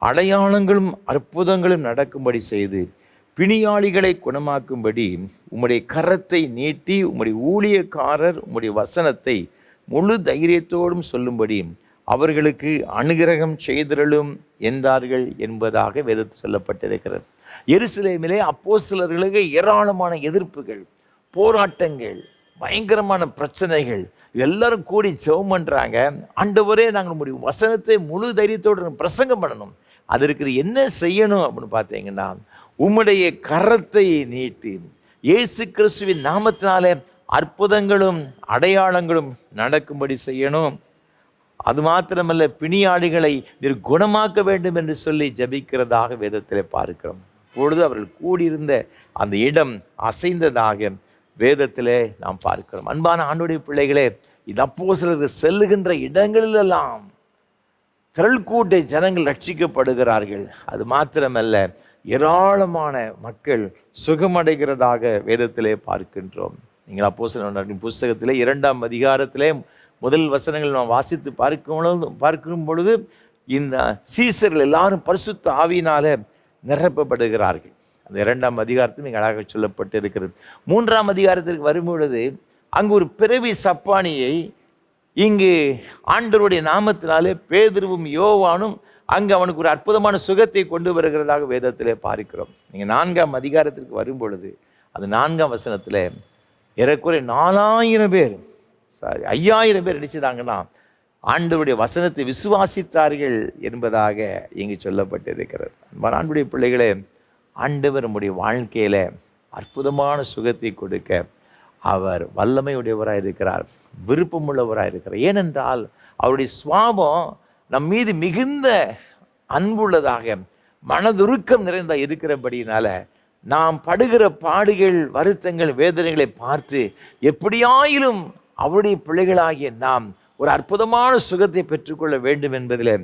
அடையாளங்களும் அற்புதங்களும் நடக்கும்படி செய்து பிணியாளிகளை குணமாக்கும்படி உம்முடைய கரத்தை நீட்டி உம்முடைய ஊழியக்காரர் உம்முடைய வசனத்தை முழு தைரியத்தோடும் சொல்லும்படி அவர்களுக்கு அனுகிரகம் செய்திரலும் என்றார்கள் என்பதாக வேதத்தில் சொல்லப்பட்டிருக்கிறது. எருசலேமிலே அப்போஸ்தலர்களுக்கு ஏராளமான எதிர்ப்புகள், போராட்டங்கள், பயங்கரமான பிரச்சனைகள், எல்லாரும் கூடி ஜெபம் பண்ணுறாங்க. ஆண்டவரே, நாங்கள் உம்முடைய வசனத்தை முழு தைரியத்தோடு பிரசங்கம் பண்ணணும். அதற்கு என்ன செய்யணும் அப்படின்னு பார்த்தீங்கன்னா, உம்முடைய கரத்தை நீட்டி இயேசு கிறிஸ்துவின் நாமத்தினாலே அற்புதங்களும் அடையாளங்களும் நடக்கும்படி செய்யணும். அது மாத்திரமல்ல, பிணியாளிகளை நீர் குணமாக்க வேண்டும் என்று சொல்லி ஜபிக்கிறதாக வேதத்தில் பார்க்கிறோம். அப்பொழுது அவர்கள் கூடியிருந்த அந்த இடம் அசைந்ததாக வேதத்திலே நாம் பார்க்கிறோம். அன்பான ஆண்டவருடைய பிள்ளைகளே, இது அப்போஸ்தலர்கள் செல்லுகின்ற இடங்களிலெல்லாம் திரள் கூட்ட ஜனங்கள் ரட்சிக்கப்படுகிறார்கள். அது மாத்திரமல்ல, ஏராளமான மக்கள் சுகமடைகிறதாக வேதத்திலே பார்க்கின்றோம். நீங்கள் அப்போஸ்தலர் புஸ்தகத்திலே 2ஆம் அதிகாரத்திலே முதல் வசனங்கள் நாம் வாசித்து பார்க்கும் பொழுது இந்த சீசர்கள் எல்லாரும் பரிசுத்த ஆவியினால நிரப்பப்படுகிறார்கள். அந்த 2ஆம் அதிகாரத்தில் மிக அழகாக சொல்லப்பட்டு இருக்கிறது. 3ஆம் அதிகாரத்திற்கு வரும்பொழுது அங்கு ஒரு பிறவி சப்பானியை இங்கு ஆண்டவருடைய நாமத்தினாலே பேதுருவும் யோவானும் அங்கு அவனுக்கு ஒரு அற்புதமான சுகத்தை கொண்டு வருகிறதாக வேதத்திலே பார்க்கிறோம். நீங்கள் 4ஆம் அதிகாரத்திற்கு வரும்பொழுது அது 4ஆம் வசனத்தில் ஏறக்குறைய 4000 பேர் 5000 பேர் நினைச்சதாங்கன்னா ஆண்டவருடைய வசனத்தை விசுவாசித்தார்கள் என்பதாக இங்கு சொல்லப்பட்டிருக்கிறது. ஆண்டவருடைய பிள்ளைகளே, ஆண்டவர் நம்முடைய வாழ்க்கையில் அற்புதமான சுகத்தை கொடுக்க அவர் வல்லமையுடையவராக இருக்கிறார், விருப்பமுள்ளவராக இருக்கிறார். ஏனென்றால் அவருடைய சுவாபம் நம் மீது மிகுந்த அன்புள்ளதாக, மனதுருக்கம் நிறைந்த இருக்கிறபடினால நாம் படுகிற பாடுகள், வருத்தங்கள், வேதனைகளை பார்த்து எப்படியாயிலும் அவருடைய பிள்ளைகளாகிய நாம் ஒரு அற்புதமான சுகத்தை பெற்றுக்கொள்ள வேண்டும் என்பதில்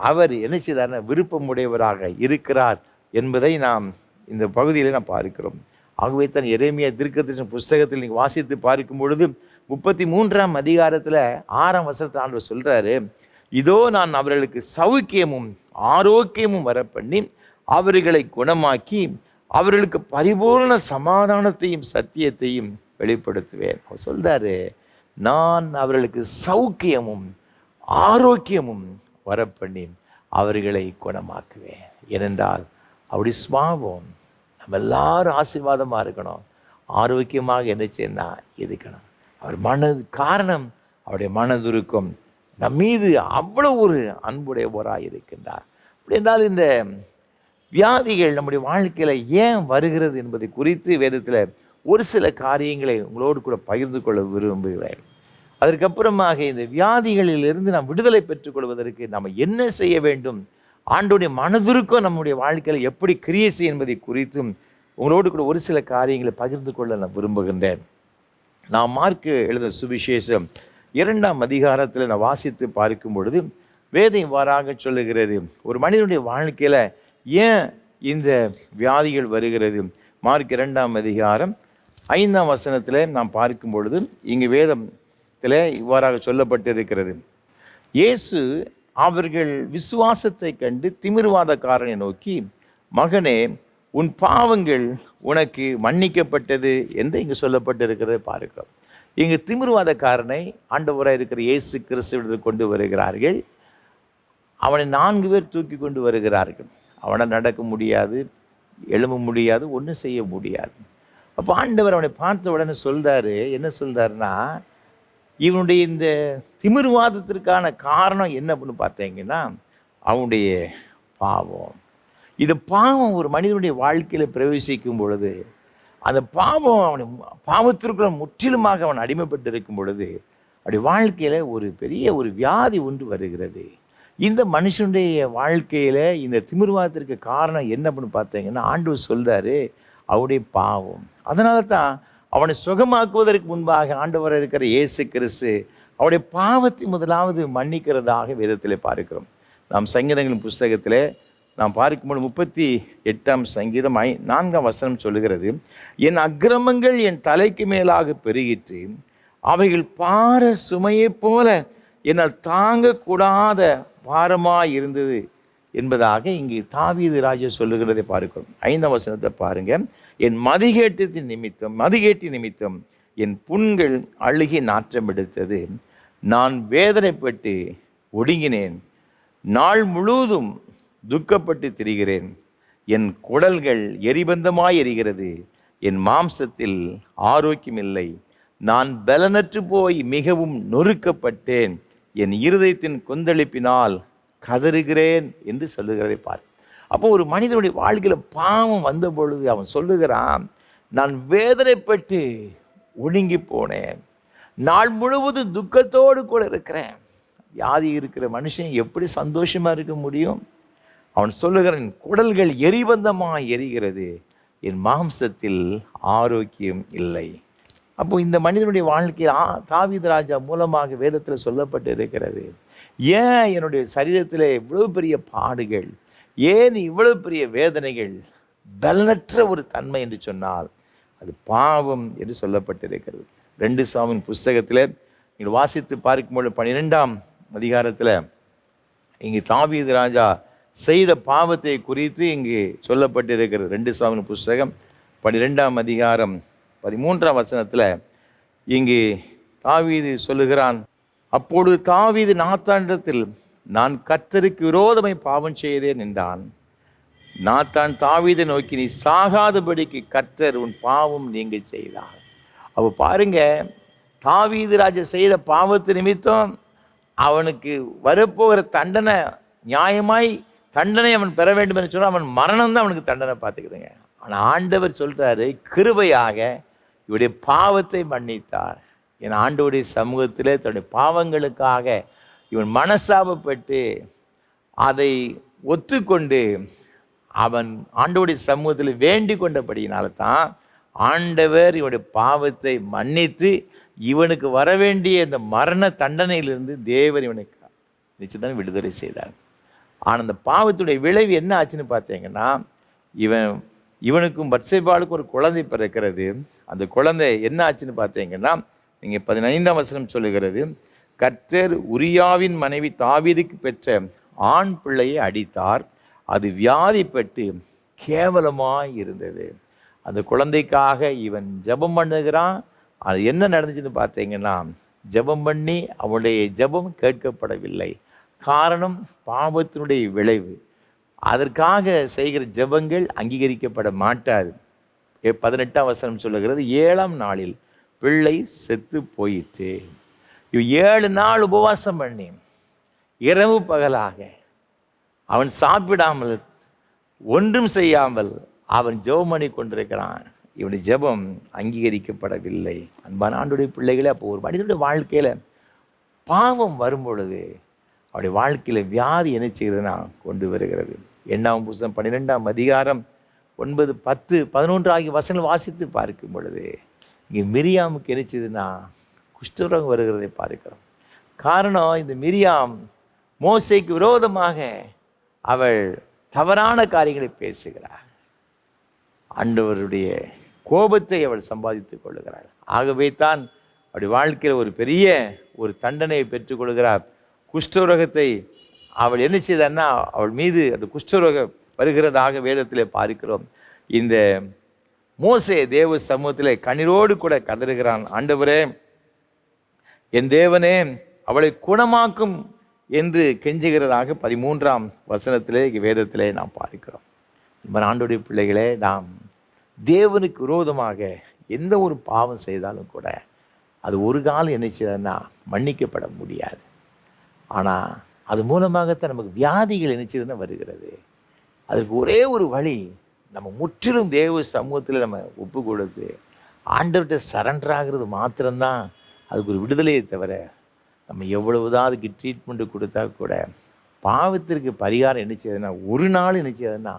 அவர் என்ன செய்தார்னா விருப்பமுடையவராக இருக்கிறார் என்பதை நாம் இந்த பகுதியில் நாம் பார்க்கிறோம். ஆகவே தான் எரேமியா தீர்க்கதரிசன புஸ்தகத்தில் நீங்கள் வாசித்து பார்க்கும் பொழுது 33ஆம் அதிகாரத்தில் 6ஆம் வசனத்தை ஆண்டவர் சொல்கிறாரு, இதோ நான் அவர்களுக்கு சௌக்கியமும் ஆரோக்கியமும் வரப்பண்ணி அவர்களை குணமாக்கி அவர்களுக்கு பரிபூர்ண சமாதானத்தையும் சத்தியத்தையும் வெளிப்படுத்துவேன். அவர் சொல்கிறாரு, நான் அவர்களுக்கு சௌக்கியமும் ஆரோக்கியமும் வரப்பண்ணி அவர்களை குணமாக்குவேன். ஏனென்றால் அவருடைய சுபாவம் நம்ம எல்லாரும் ஆசீர்வாதமாக இருக்கணும், ஆரோக்கியமாக என்ன செய்யணும் இருக்கணும். அவர் மனது காரணம் அவருடைய மனதுருக்கம் நம் மீது அவ்வளோ ஒரு அன்புடையவராக இருக்கின்றார். அப்படி என்றால் இந்த வியாதிகள் நம்முடைய வாழ்க்கையில் ஏன் வருகிறது என்பதை குறித்து வேதத்தில் ஒரு சில காரியங்களை உங்களோடு கூட பகிர்ந்து கொள்ள விரும்புகிறேன். அதற்கப்புறமாக இந்த வியாதிகளிலிருந்து நாம் விடுதலை பெற்றுக்கொள்வதற்கு நாம் என்ன செய்ய வேண்டும், ஆண்டோடைய மனதுருக்கம் நம்முடைய வாழ்க்கையில் எப்படி கிரியை செய்யும் என்பதை குறித்தும் உங்களோடு கூட ஒரு சில காரியங்களை பகிர்ந்து கொள்ள நான் விரும்புகின்றேன். நான் மார்க்கு எழுதின சுவிசேஷம் 2ஆம் அதிகாரத்தில் நான் வாசித்து பார்க்கும் பொழுது வேதம் இவ்வாறாக சொல்லுகிறது, ஒரு மனிதனுடைய வாழ்க்கையில் ஏன் இந்த வியாதிகள் வருகிறது. மார்க் 2ஆம் அதிகாரம் 5ஆம் வசனத்தில் நாம் பார்க்கும் பொழுது இங்கு வேதத்தில் இவ்வாறாக சொல்லப்பட்டிருக்கிறது, இயேசு அவர்கள் விசுவாசத்தை கண்டு திமிர்வாதக்காரனை நோக்கி, மகனே, உன் பாவங்கள் உனக்கு மன்னிக்கப்பட்டது என்று இங்கு சொல்லப்பட்டிருக்கிறதை பார்க்கிறோம். இங்கு திமிர்வாதக்காரனை ஆண்டவராக இருக்கிற இயேசு கிறிஸ்துவிடத்தில் கொண்டு வருகிறார்கள். அவனை 4 பேர் தூக்கி கொண்டு வருகிறார்கள். அவனை நடக்க முடியாது, எழும்ப முடியாது, ஒன்றும் செய்ய முடியாது. அப்போ ஆண்டவர் அவனை பார்த்த உடனே சொல்கிறாரு, என்ன சொல்கிறாருன்னா, இவனுடைய இந்த திமிர்வாதத்திற்கான காரணம் என்ன அப்படின்னு பார்த்தீங்கன்னா அவனுடைய பாவம். இது பாவம் ஒரு மனிதனுடைய வாழ்க்கையில் பிரவேசிக்கும் பொழுது, அந்த பாவம் அவனை பாவத்திற்குள்ள முற்றிலுமாக அவன் அடிமைப்பட்டு இருக்கும் பொழுது அப்படி வாழ்க்கையில் ஒரு பெரிய ஒரு வியாதி ஒன்று வருகிறது. இந்த மனுஷனுடைய வாழ்க்கையில் இந்த திமிர்வாதத்திற்கு காரணம் என்ன அப்படின்னு பார்த்தீங்கன்னா, ஆண்டவர் சொல்றாரு அவருடைய பாவம். அதனால தான் அவனை சுகமாக்குவதற்கு முன்பாக ஆண்டவர் இருக்கிற இயேசு கிறிஸ்து அவருடைய பாவத்தை முதலாவது மன்னிக்கிறதாக வேதத்தில் பார்க்கிறோம். நாம் சங்கீதங்களின் புஸ்தகத்தில் நாம் பார்க்கும்போது 38ஆம் சங்கீதம் 4ஆம் வசனம் சொல்லுகிறது, என் அக்கிரமங்கள் என் தலைக்கு மேலாக பெருகிற்று, அவைகள் பார சுமையைப் போல என்னால் தாங்கக்கூடாத பாரமாய் இருந்தது என்பதாக இங்கு தாவீது ராஜா சொல்லுகிறதை பார்க்கிறோம். 5ஆம் வசனத்தை பாருங்க, என் மதிகேட்டின் நிமித்தம் என் புண்கள் அழுகி நாற்றம் எடுத்தது, நான் வேதனைப்பட்டு ஒடுங்கினேன், நாள் முழுவதும் துக்கப்பட்டு திரிகிறேன், என் குடல்கள் எரிபந்தமாய் எரிகிறது, என் மாம்சத்தில் ஆரோக்கியமில்லை, நான் பலனற்று போய் மிகவும் நொறுக்கப்பட்டேன், என் இருதயத்தின் கொந்தளிப்பினால் கதறுகிறேன் என்று சொல்லுகிறதை பார். அப்போ ஒரு மனிதனுடைய வாழ்க்கையில் பாவம் வந்த பொழுது அவன் சொல்லுகிறான், நான் வேதனைப்பட்டு ஒடுங்கி போனேன், நாள் முழுவதும் துக்கத்தோடு கூட இருக்கிறேன். வியாதி இருக்கிற மனுஷன் எப்படி சந்தோஷமாக இருக்க முடியும்? அவன் சொல்லுகிறான், என் குடல்கள் எரிபந்தமாக எரிகிறது, என் மாம்சத்தில் ஆரோக்கியம் இல்லை. அப்போ இந்த மனிதனுடைய வாழ்க்கையில் தாவீது ராஜா மூலமாக வேதத்தில் சொல்லப்பட்டு இருக்கிறது, ஏன் என்னுடைய சரீரத்தில் இவ்வளவு பெரிய பாடுகள், ஏன் இவ்வளவு பெரிய வேதனைகள், பலனற்ற ஒரு தன்மை என்று சொன்னால் அது பாவம் என்று சொல்லப்பட்டிருக்கிறது. 2 சாமுவேல் புஸ்தகத்தில் நீங்கள் வாசித்து பார்க்கும்போது 12ஆம் அதிகாரத்தில் இங்கு தாவீது ராஜா செய்த பாவத்தை குறித்து இங்கு சொல்லப்பட்டிருக்கிறது. 2 சாமுவேல் புஸ்தகம் 12ஆம் அதிகாரம் 13ஆம் வசனத்தில் இங்கு தாவீது சொல்லுகிறான், அப்பொழுது தாவீது நாத்தானிடத்தில் நான் கர்த்தருக்கு விரோதமாய் பாவம் செய்தேன் என்றான். நாத்தான் தாவீதை நோக்கி, நீ சாகாதபடிக்கு கர்த்தர் உன் பாவம் நீங்க செய்தார். அப்போ பாருங்க, தாவீது ராஜா செய்த பாவத்து நிமித்தம் அவனுக்கு வரப்போகிற தண்டனை நியாயமாய் தண்டனை அவன் பெற வேண்டும் என்று சொன்னால் அவன் மரணம் தான் அவனுக்கு தண்டனை பார்த்துக்கிடுங்க. ஆனால் ஆண்டவர் சொல்கிறாரு, கிருபையாக இவருடைய பாவத்தை மன்னித்தார். என் ஆண்டவருடைய சமூகத்தில் தன்னுடைய பாவங்களுக்காக இவன் மனசாபப்பட்டு அதை ஒத்துக்கொண்டு அவன் ஆண்டவருடைய சமூகத்தில் வேண்டிக் கொண்டபடியினால தான் ஆண்டவர் இவனுடைய பாவத்தை மன்னித்து இவனுக்கு வரவேண்டிய இந்த மரண தண்டனையிலிருந்து தேவர் இவனுக்கு நிச்சயம் விடுதலை செய்தார். ஆனால் அந்த பாவத்துடைய விளைவு என்ன ஆச்சுன்னு பார்த்தீங்கன்னா, இவனுக்கும் பத்சேபாளுக்கும் ஒரு குழந்தை பிறக்கிறது. அந்த குழந்தை என்ன ஆச்சுன்னு பார்த்தீங்கன்னா, நீங்கள் 15ஆம் வசனம் சொல்லுகிறது, கர்த்தர் உரியாவின் மனைவி தாவீதுக்கு பெற்ற ஆண் பிள்ளையை அடித்தார், அது வியாதிப்பட்டு கேவலமாய் இருந்தது. அந்த குழந்தைக்காக இவன் ஜெபம் பண்ணுகிறான். அது என்ன நடந்துச்சுன்னு பார்த்தீங்கன்னா, ஜெபம் பண்ணி அவனுடைய ஜெபம் கேட்கப்படவில்லை. காரணம் பாவத்தினுடைய விளைவு. அதற்காக செய்கிற ஜெபங்கள் அங்கீகரிக்கப்பட மாட்டாது. 18ஆம் வசனம் சொல்லுகிறது, 7ஆம் நாளில் பிள்ளை செத்து போயிற்று. 7 நாள் உபவாசம் பண்ணி இரவு பகலாக அவன் சாப்பிடாமல் ஒன்றும் செய்யாமல் அவன் ஜெபம் பண்ணி கொண்டிருக்கிறான். இவனுடைய ஜெபம் அங்கீகரிக்கப்படவில்லை. அன்பான ஆண்டவருடைய பிள்ளைகளே, அப்போ ஒரு மனிதனுடைய வாழ்க்கையில் பாவம் வரும்பொழுது அவருடைய வாழ்க்கையில் வியாதி என்ன செய்கிறதுனா கொண்டு வருகிறது. 8ஆம் புத்தகம் 12ஆம் அதிகாரம் 9, 10, 11 ஆகிய வசனங்கள் வாசித்து பார்க்கும் பொழுது இங்கே மிரியாமுக்கு என்ன செய்யுதுன்னா குஷ்டரோகம் வருகிறதை பார்க்கிறோம். காரணம், இந்த மிரியாம் மோசேக்கு விரோதமாக அவள் தவறான காரியங்களை பேசுகிறாள். ஆண்டவருடைய கோபத்தை அவள் சம்பாதித்துக் கொள்ளுகிறாள். ஆகவே தான் அவருடைய வாழ்க்கையில் ஒரு பெரிய ஒரு தண்டனையை பெற்றுக்கொள்கிறார். குஷ்டரோகத்தை அவள் என்ன செய்தான்னா, அவள் மீது அந்த குஷ்டரோகம் வருகிறதாக வேதத்தில் பார்க்கிறோம். இந்த மோசே தேவ சமூகத்தில் கண்ணீரோடு கூட கதறுகிறான், ஆண்டவரே, என் தேவனே, அவளை குணமாக்கும் என்று கெஞ்சுகிறதாக 13ஆம் வசனத்திலே வேதத்திலே நாம் பார்க்கிறோம். ஆண்டவருடைய பிள்ளைகளே, நாம் தேவனுக்கு விரோதமாக எந்த ஒரு பாவம் செய்தாலும் கூட அது ஒரு காலம் என்ன செய்யறதுன்னா மன்னிக்கப்பட முடியாது. ஆனால் அது மூலமாகத்தான் நமக்கு வியாதிகள் என்ன செய்யறதுன்னா வருகிறது. அதற்கு ஒரே ஒரு வழி, நம்ம முற்றிலும் தேவ சமூகத்தில் நம்ம ஒப்பு கொடுத்து ஆண்டவர்கிட்ட சரண்டர் ஆகிறது மாத்திரம்தான் அதுக்கு ஒரு விடுதலையை தவிர நம்ம எவ்வளவுதான் அதுக்கு ட்ரீட்மெண்ட்டு கொடுத்தா கூட பாவத்திற்கு பரிகாரம் என்ன செய்யுதுன்னா ஒரு நாள் என்ன செய்யுதுன்னா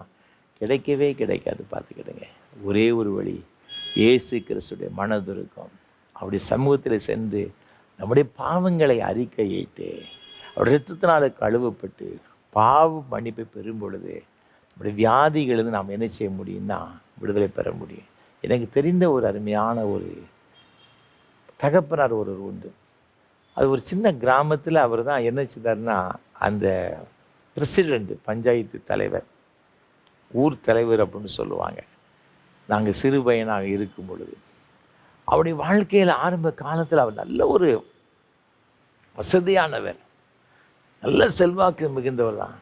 கிடைக்கவே கிடைக்காது. பார்த்துக்கிடுங்க. ஒரே ஒரு வழி, இயேசு கிறிஸ்துடைய மனதுருக்கம். அவருடைய சமூகத்தில் சென்று நம்முடைய பாவங்களை அறிக்கையிட்டு அவருடைய இரத்தத்தினால கழுவப்பட்டு பாவ மன்னிப்பை பெறும் பொழுது நம்முடைய வியாதிகளிலிருந்து நாம் என்ன செய்ய முடியும்னா விடுதலை பெற முடியும். எனக்கு தெரிந்த ஒரு அருமையான ஒரு தகப்பனார் ஒருவர் உண்டு. அது ஒரு சின்ன கிராமத்தில் அவர் தான் என்ன செய்தார்னா, அந்த பிரசிடெண்ட், பஞ்சாயத்து தலைவர், ஊர் தலைவர் அப்படின்னு சொல்லுவாங்க. நாங்கள் சிறு பையனாக இருக்கும் பொழுது அவருடைய வாழ்க்கையில் ஆரம்ப காலத்தில் அவர் நல்ல ஒரு வசதியானவர், நல்ல செல்வாக்கு மிகுந்தவர் தான்.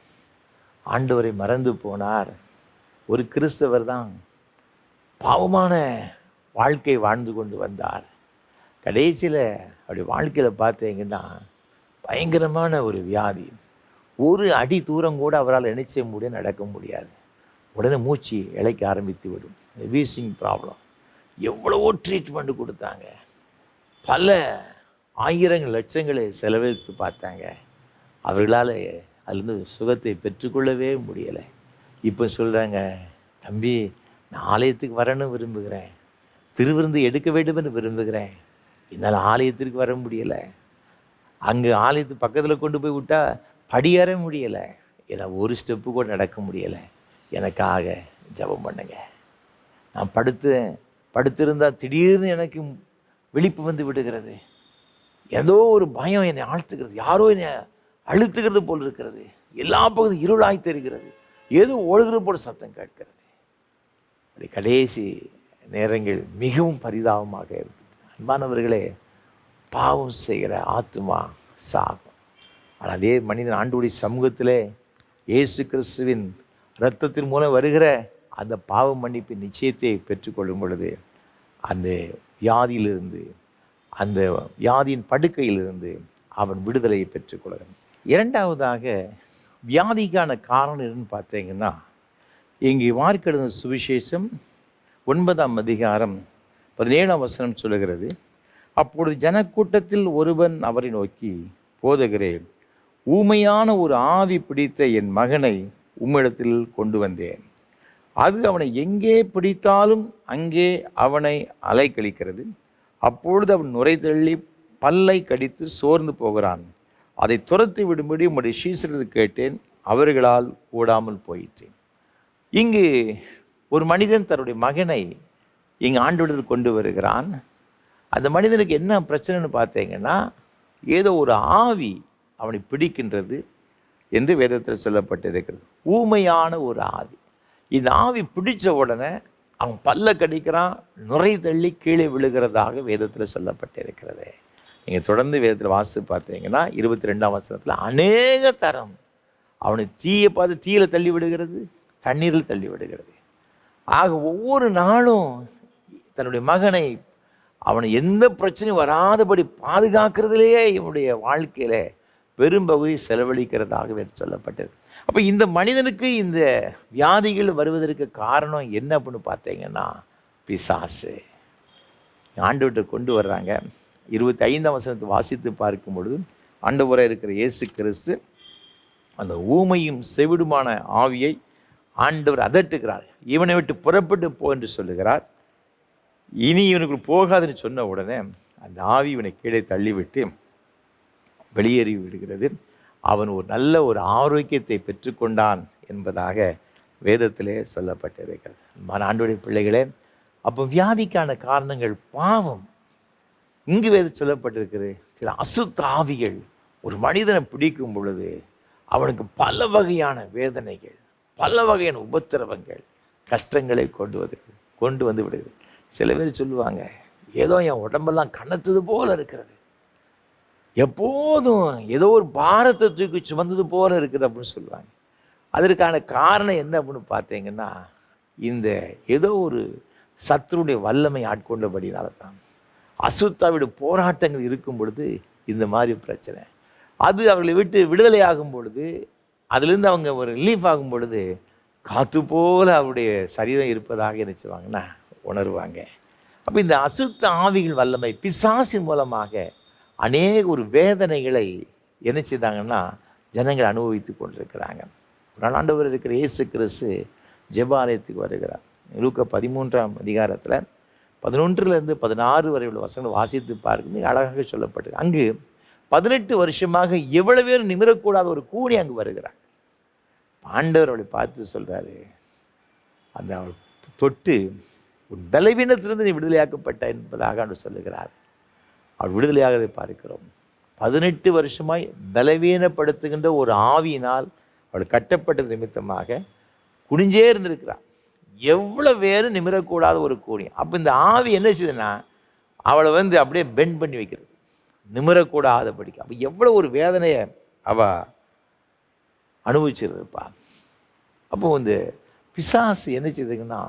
ஆண்டவரை மறந்து போனார். ஒரு கிறிஸ்தவர் தான், பாவமான வாழ்க்கை வாழ்ந்து கொண்டு வந்தார். கடைசியில் அவருடைய வாழ்க்கையில் பார்த்தீங்கன்னா பயங்கரமான ஒரு வியாதி. ஒரு அடி தூரம் கூட அவரால் என்ன செய்ய முடியும், நடக்க முடியாது. உடனே மூச்சு இழைக்க ஆரம்பித்து விடும். Wheezing problem. எவ்வளவோ ட்ரீட்மெண்ட்டு கொடுத்தாங்க, பல ஆயிரங்கள் லட்சங்களை செலவழித்து பார்த்தாங்க. அவர்களால் அதுலேருந்து சுகத்தை பெற்றுக்கொள்ளவே முடியலை. இப்போ சொல்கிறாங்க, தம்பி நான் ஆலயத்துக்கு வரணும்னு விரும்புகிறேன், திருவிருந்து எடுக்க வேண்டும்னு விரும்புகிறேன், என்னால் ஆலயத்திற்கு வர முடியலை, அங்கே ஆலயத்து பக்கத்தில் கொண்டு போய் விட்டால் படியேற முடியலை, என்னால் ஒரு ஸ்டெப்பு கூட நடக்க முடியலை, எனக்காக ஜெபம் பண்ணுங்க. நான் படுத்திருந்தால் திடீர்னு எனக்கு விழிப்பு வந்து விடுகிறது. ஏதோ ஒரு பயம் என்னை ஆழ்த்துகிறது, யாரோ என்னை அழுத்துகிறது போல் இருக்கிறது, எல்லா பகுதியும் இருளாய் தெரிகிறது, ஏதோ ஓடுகிறது போல் சத்தம் கேட்கிறது. அப்படி கடைசி நேரங்கள் மிகவும் பரிதாபமாக இருக்குது. அன்பானவர்களே, பாவம் செய்கிற ஆத்துமா சாகும். ஆனால் அதே மனிதன் ஆண்டவருடைய சமூகத்திலே இயேசு கிறிஸ்துவின் இரத்தத்தின் மூலம் வருகிற அந்த பாவ மன்னிப்பின் நிச்சயத்தை பெற்றுக்கொள்ளும் பொழுது அந்த வியாதியிலிருந்து, அந்த வியாதியின் படுக்கையிலிருந்து அவன் விடுதலையை பெற்றுக்கொள்கிறான். இரண்டாவதாக, வியாதிக்கான காரணம் என்னன்னு பார்த்தீங்கன்னா, இங்கே மார்க்கெழுதின சுவிசேஷம் 9ஆம் அதிகாரம் 17ஆம் வசனம் சொல்லுகிறது, அப்பொழுது ஜனக்கூட்டத்தில் ஒருவன் அவரை நோக்கி, போதகரே, ஊமையான ஒரு ஆவி பிடித்த என் மகனை உம்மிடத்தில் கொண்டு வந்தேன். அது அவனை எங்கே பிடித்தாலும் அங்கே அவனை அலைக்கழிக்கிறது. அப்பொழுது அவன் நுரை தள்ளி பல்லை கடித்து சோர்ந்து போகிறான். அதை துரத்தி விடும்படி உம்முடைய சீசரில் கேட்டேன், அவர்களால் கூடாமல் போயிற்றேன். இங்கு ஒரு மனிதன் தன்னுடைய மகனை இங்கு ஆண்டவரிடத்தில் கொண்டு வருகிறான். அந்த மனிதனுக்கு என்ன பிரச்சனைன்னு பார்த்தீங்கன்னா, ஏதோ ஒரு ஆவி அவனை பிடிக்கின்றது என்று வேதத்தில் சொல்லப்பட்டிருக்கிறது. ஊமையான ஒரு ஆவி. இந்த ஆவி பிடித்த உடனே அவன் பல்ல கடிக்கிறான், நுரை தள்ளி கீழே விழுகிறதாக வேதத்தில் சொல்லப்பட்டிருக்கிறது. நீங்கள் தொடர்ந்து வேதத்தில் வாசித்து பார்த்தீங்கன்னா 22ஆம் வசனத்தில் அநேக தரம் அவனை தீயை பார்த்து தீயில் தள்ளி விடுகிறது, தண்ணீரில் தள்ளி விடுகிறது. ஆக ஒவ்வொரு நாளும் தன்னுடைய மகனை அவனை எந்த பிரச்சனையும் வராதபடி பாதுகாக்கிறதுலேயே இவனுடைய வாழ்க்கையில் பெரும்பகுதி செலவழிக்கிறதாக சொல்லப்பட்டது. அப்போ இந்த மனிதனுக்கு இந்த வியாதிகள் வருவதற்கு காரணம் என்ன அப்படின்னு பார்த்தீங்கன்னா, பிசாசு. ஆண்டவர்கிட்ட கொண்டு வர்றாங்க. 25ஆம் வசனத்தை வாசித்து பார்க்கும் பொழுது ஆண்டவராக இருக்கிற இயேசு கிறிஸ்து அந்த ஊமையும் செவிடுமான ஆவியை ஆண்டவர் அதட்டுகிறார். இவனை விட்டு புறப்பட்டு போ என்று சொல்லுகிறார். இனி இவனுக்கு போகாதுன்னு சொன்ன உடனே அந்த ஆவி இவனை கீழே தள்ளிவிட்டு வெளியேறி விடுகிறது. அவன் ஒரு நல்ல ஒரு ஆரோக்கியத்தை பெற்றுக்கொண்டான் என்பதாக வேதத்திலே சொல்லப்பட்டிருக்கிறது. ஆண்டவருடைய பிள்ளைகளே, அப்போ வியாதிக்கான காரணங்கள் பாவம். இங்கு வேதம் சொல்லப்பட்டிருக்கிறது, சில அசுத்த ஆவிகள் ஒரு மனிதனை பிடிக்கும் பொழுது அவனுக்கு பல வகையான வேதனைகள், பல வகையான உபத்திரவங்கள், கஷ்டங்களை கொண்டு வந்து விடுகிறது. சில பேர் சொல்லுவாங்க, ஏதோ என் உடம்பெல்லாம் கனத்தது போல இருக்கிறது, எப்போதும் ஏதோ ஒரு பாரத்தை தூக்கி சுமந்தது போல இருக்குது அப்படின்னு சொல்லுவாங்க. அதற்கான காரணம் என்ன அப்படின்னு பார்த்தீங்கன்னா, இந்த ஏதோ ஒரு சத்ருடைய வல்லமை ஆட்கொண்டபடினால தான். அசுத்தாவிட போராட்டங்கள் இருக்கும் பொழுது இந்த மாதிரி பிரச்சனை. அது அவர்களை விட்டு விடுதலை ஆகும் பொழுது, அதுலேருந்து அவங்க ஒரு ரிலீஃப் ஆகும் பொழுது காற்று போல அவருடைய சரீரம் இருப்பதாக நினைச்சுவாங்கன்னா உணர்வாங்க. அப்போ இந்த அசுத்த ஆவிகள் வல்லமை பிசாசின் மூலமாக அநேக ஒரு வேதனைகளை என்ன செய்தாங்கன்னா ஜனங்கள் அனுபவித்து கொண்டிருக்கிறாங்க. ஒரு நாள் ஆண்டவர் இருக்கிற இயேசு கிறிஸ்து ஜெபாலயத்துக்கு வருகிறார். லூக்கா 13ஆம் அதிகாரத்தில் 11 to 16 வரை உள்ள வசனங்களை வாசித்து பார்க்க அழகாக சொல்லப்பட்டது. அங்கு 18 வருஷமாக எவ்வளவு பேர் நிமிரக்கூடாத ஒரு கூனி அங்கு வருகிறார். ஆண்டவர் அவளை பார்த்து சொல்கிறாரு, அந்த அவள் தொட்டு உன் பலவீனத்திலிருந்து நீ விடுதலையாக்கப்பட்ட என்பதாக அவர் சொல்லுகிறார். அவள் விடுதலையாகதை பார்க்கிறோம். 18 வருஷமாய் பலவீனப்படுத்துகின்ற ஒரு ஆவியினால் அவள் கட்டப்பட்டது நிமித்தமாக குனிஞ்சே இருந்திருக்கிறாள். எவ்வளோ பேர் நிமிரக்கூடாத ஒரு கூனி. அப்போ இந்த ஆவி என்ன செய்யுதுன்னா அவளை அப்படியே பெண்ட் பண்ணி வைக்கிறது, நிமிரக்கூடாத படிக்க. அப்போ எவ்வளோ ஒரு வேதனையை அவள் அனுபவிச்சிருப்பா. அப்போ பிசாசு என்ன செய்யுதுங்கன்னா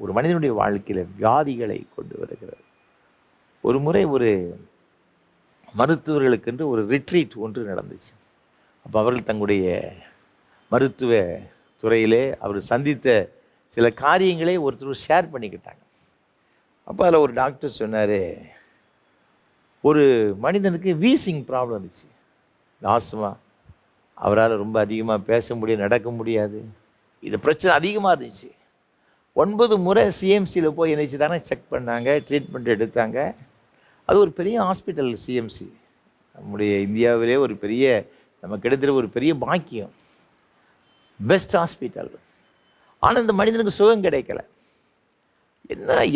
ஒரு மனிதனுடைய வாழ்க்கையில் வியாதிகளை கொண்டு வருகிறது. ஒரு முறை ஒரு மருத்துவர்களுக்கென்று ஒரு ரிட்ரீட் ஒன்று நடந்துச்சு. அப்போ அவர்கள் தங்களுடைய மருத்துவ துறையிலே அவர் சந்தித்த சில காரியங்களை ஒருத்தர் ஷேர் பண்ணிக்கிட்டாங்க. அப்போ அதில் ஒரு டாக்டர் சொன்னார், ஒரு மனிதனுக்கு வீசிங் ப்ராப்ளம் இருந்துச்சு, ஆஸ்மா. அவரால் ரொம்ப அதிகமாக பேச முடியாது, நடக்க முடியாது. இது பிரச்சனை அதிகமாக இருந்துச்சு. 9 முறை சிஎம்சியில் போய் என்னச்சு தானே செக் பண்ணாங்க, ட்ரீட்மெண்ட் எடுத்தாங்க. அது ஒரு பெரிய ஹாஸ்பிட்டல் சிஎம்சி, நம்முடைய இந்தியாவிலே ஒரு பெரிய நமக்கு கிடைக்கிற ஒரு பெரிய பாக்கியம், பெஸ்ட் ஹாஸ்பிட்டல். ஆனால் இந்த மனிதனுக்கு சுகம் கிடைக்கல.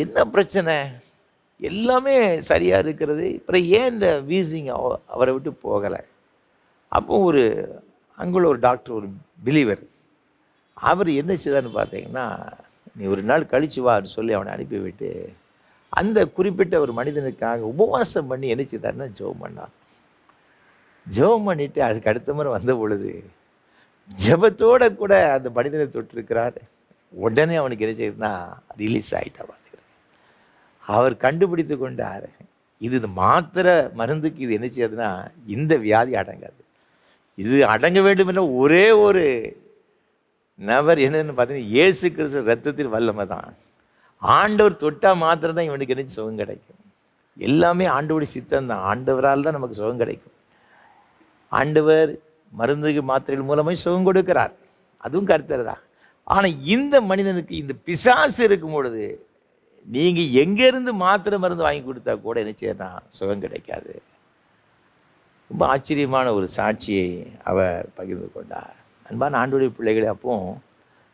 என்ன பிரச்சனை? எல்லாமே சரியாக இருக்கிறது, அப்புறம் ஏன் இந்த வீசிங் அவரை விட்டு போகலை? அப்போ அங்குள்ள ஒரு டாக்டர், ஒரு பிலீவர், அவர் என்ன செய்தார்னு பார்த்தீங்கன்னா, நீ ஒரு நாள் கழிச்சு வான்னு சொல்லி அவனை அனுப்பிவிட்டு அந்த குறிப்பிட்ட ஒரு மனிதனுக்காக உபவாசம் பண்ணி என்ன செய்தார்னா ஜெபம் பண்ணார். ஜெபம் பண்ணிவிட்டு அதுக்கு அடுத்த முறை வந்த பொழுது ஜெபத்தோடு கூட அந்த மனிதனை தொட்டிருக்கிறார். உடனே அவனுக்கு என்ன செய்யுதுன்னா ரிலீஸ் ஆகிட்டா. பார்த்துக்கிறேன், அவர் கண்டுபிடித்து கொண்டார், இது மாத்திரை மருந்துக்கு இது என்ன செய்யாதுன்னா இந்த வியாதி அடங்காது. இது அடங்க வேண்டும் என்ற ஒரே ஒரு நபர் என்னன்னு பார்த்தீங்கன்னா இயேசு கிறிஸ்து ரத்தத்தில் வல்லமை தான். ஆண்டவர் தொட்டால் மாத்திரம் தான் இவனுக்கு என்ன சுகம் கிடைக்கும். எல்லாமே ஆண்டவருடைய சித்தம் தான். ஆண்டவரால் தான் நமக்கு சுகம் கிடைக்கும். ஆண்டவர் மருந்துக்கு மாத்திரைகள் மூலமாக சுகம் கொடுக்கிறார், அதுவும் கர்த்தர் தான். ஆனால் இந்த மனிதனுக்கு இந்த பிசாசு இருக்கும் பொழுது நீங்கள் எங்கேருந்து மாத்திரை மருந்து வாங்கி கொடுத்தா கூட என்ன செய்யணும், சுகம் கிடைக்காது. ரொம்ப ஆச்சரியமான ஒரு சாட்சியை அவர் பகிர்ந்து கொண்டார். அன்பான ஆண்டவருடைய பிள்ளைகளே, அப்போ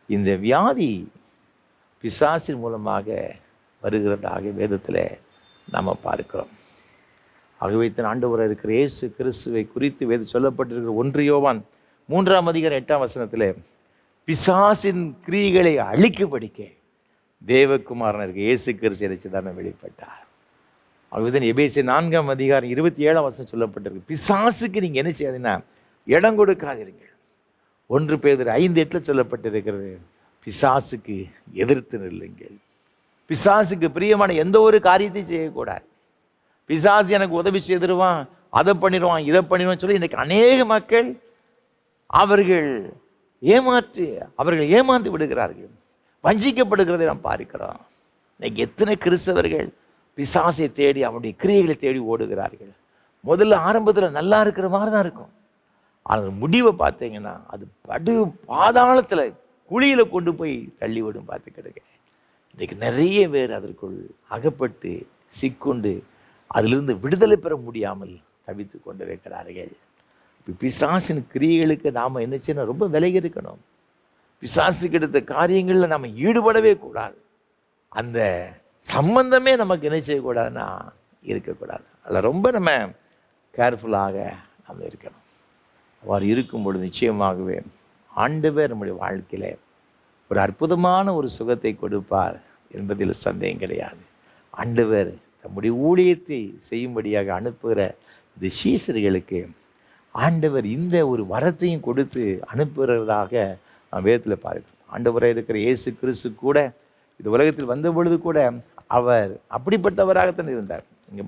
இந்த வியாதி பிசாசின் மூலமாக வருகிறதாக வேதத்தில் நாம் பார்க்கிறோம். ஆகவே தான் ஆண்டவராக இருக்கிற இயேசு கிறிஸ்துவை குறித்து வேதம் சொல்லப்பட்டிருக்கிற 1 யோவான் 3ஆம் அதிகாரம் 8ஆம் வசனத்தில் பிசாசின் கிரியைகளை அழிக்கப்படிக்க தேவகுமாரன் இருக்க இயேசு கிறிஸ்து இறைச்சி தானே வெளிப்பட்டார். ஆகவே எபேசியர் 4ஆம் அதிகாரம் 27ஆம் வசனம் சொல்லப்பட்டிருக்கு, பிசாசுக்கு நீங்கள் என்ன செய்யாதுன்னா இடம் கொடுக்காதீர்கள். 1 பேதுரு 5:8 சொல்லப்பட்டிருக்கிறது, பிசாசுக்கு எதிர்த்து நில்லுங்கள். பிசாசுக்கு பிரியமான எந்த ஒரு காரியத்தையும் செய்யக்கூடாது. பிசாசு எனக்கு உதவி செய்திருவான், அதை பண்ணிடுவான், இதை பண்ணிடுவான் சொல்லி இன்றைக்கு அநேக மக்கள் அவர்கள் ஏமாந்து விடுகிறார்கள், வஞ்சிக்கப்படுகிறதை நாம் பார்க்கிறோம். இன்னைக்கு எத்தனை கிறிஸ்தவர்கள் பிசாசை தேடி அவனுடைய கிரியைகளை தேடி ஓடுகிறார்கள். முதல்ல ஆரம்பத்தில் நல்லா இருக்கிற மாதிரி தான் இருக்கும், ஆனால் முடிவை பார்த்தீங்கன்னா அது படு பாதாளத்தில் குழியில் கொண்டு போய் தள்ளி விடும். பார்த்து கிடக்க இன்றைக்கு நிறைய பேர் அதற்குள் அகப்பட்டு சிக்குண்டு அதிலிருந்து விடுதலை பெற முடியாமல் தவித்து கொண்டிருக்கிறார்கள். பிசாசின் கிரியைகளுக்கு நாம் என்ன செய்யணும், ரொம்ப விலகி இருக்கணும். பிசாசுக்கு எடுத்த காரியங்களில் நம்ம ஈடுபடவே கூடாது. அந்த சம்பந்தமே நமக்கு என்ன செய்யக்கூடாதுன்னா இருக்கக்கூடாது. அதில் ரொம்ப நம்ம கேர்ஃபுல்லாக நம்ம இருக்கணும். அவ்வாறு இருக்கும் பொழுது நிச்சயமாகவே ஆண்டவர் நம்முடைய வாழ்க்கையில் ஒரு அற்புதமான ஒரு சுகத்தை கொடுப்பார் என்பதில் சந்தேகம் கிடையாது. ஆண்டவர் நம்முடைய ஊழியத்தை செய்யும்படியாக அனுப்புகிற இந்த சீசர்களுக்கு ஆண்டவர் இந்த ஒரு வரத்தையும் கொடுத்து அனுப்புகிறதாக நாம் வேதத்தில் பார்க்கிறோம். ஆண்டவராக இருக்கிற இயேசு கிறிஸ்து கூட இந்த உலகத்தில் வந்த பொழுது கூட அவர் அப்படிப்பட்டவராகத்தான் இருந்தார். இங்கே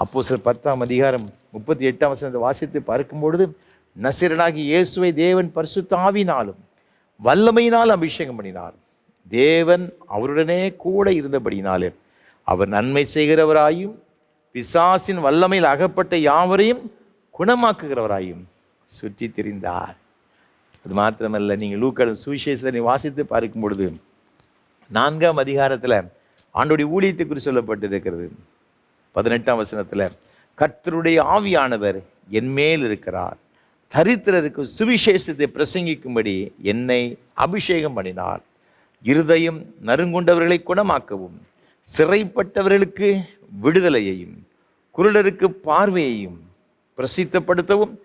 அப்போஸ்தலர் 10ஆம் அதிகாரம் 38ஆம் வசனத்தை வாசித்து பார்க்கும்பொழுது, நசரேயனாகிய இயேசுவை தேவன் பரிசுத்த ஆவியினாலும் வல்லமையினால் அபிஷேகம் பண்ணினார். தேவன் அவருடனே கூட இருந்தபடினாலே அவர் நன்மை செய்கிறவராயும் பிசாசின் வல்லமையில் அகப்பட்ட யாவரையும் குணமாக்குகிறவராயும் சுற்றி திரிந்தார். அது மாத்திரமல்ல, நீங்கள் லூக்காவின் சுவிசேஷத்தை வாசித்து பார்க்கும் பொழுது 4ஆம் அதிகாரத்தில் ஆண்டவருடைய ஊழியத்தை குறித்து சொல்லப்பட்டிருக்கிறது. 18ஆம் வசனத்தில், கர்த்தருடைய ஆவியானவர் என் மேல் இருக்கிறார், தரித்திரருக்கு சுவிசேஷத்தை பிரசங்கிக்கும்படி என்னை அபிஷேகம் பண்ணினார், இருதயம் நறுங்குண்டவர்களை குணமாக்கவும், சிறைப்பட்டவர்களுக்கு விடுதலையையும், குருடருக்கு பார்வையையும் பிரசித்தப்படுத்தவும்,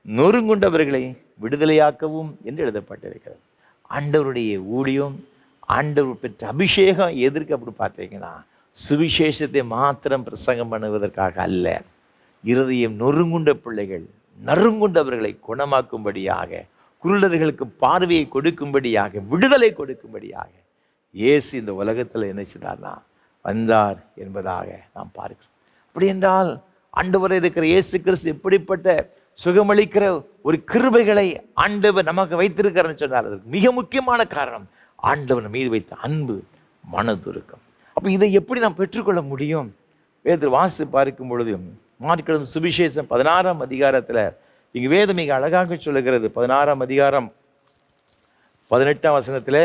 நொறுங்குண்டவர்களை விடுதலையாக்கவும் என்று எழுதப்பட்டிருக்கிறது. ஆண்டவருடைய ஊழியம், ஆண்டவர் பெற்ற அபிஷேகம் எதற்கு அப்படி பார்த்தீங்கன்னா, சுவிசேஷத்தை மாத்திரம் பிரசங்கம் பண்ணுவதற்காக அல்ல, இருதயம் நொறுங்குண்ட பிள்ளைகள், நறுங்குண்டவர்களை குணமாக்கும்படியாக, குருடர்களுக்கு பார்வையை கொடுக்கும்படியாக, விடுதலை கொடுக்கும்படியாக இயேசு இந்த உலகத்தில் என்ன செய்தார்னா வந்தார் என்பதாக நாம் பார்க்கிறோம். அப்படி என்றால் ஆண்டவரை இருக்கிற இயேசு கிறிஸ்து எப்படிப்பட்ட சுகமளிக்கிற ஒரு கிருபைகளை ஆண்டவர் நமக்கு வைத்திருக்கிறார்னு சொன்னார். அதற்கு மிக முக்கியமான காரணம் ஆண்டவர் மீது வைத்த அன்பு, மனதுருக்கம். அப்போ இதை எப்படி நாம் பெற்றுக்கொள்ள முடியும்? வேதத்தில் வாசித்து பார்க்கும் பொழுது மார்க் எழுதின சுவிசேஷம் 16ஆம் அதிகாரத்தில் இங்கு வேதம் மிக அழகாக சொல்லுகிறது. 16ஆம் அதிகாரம் 18ஆம் வசனத்தில்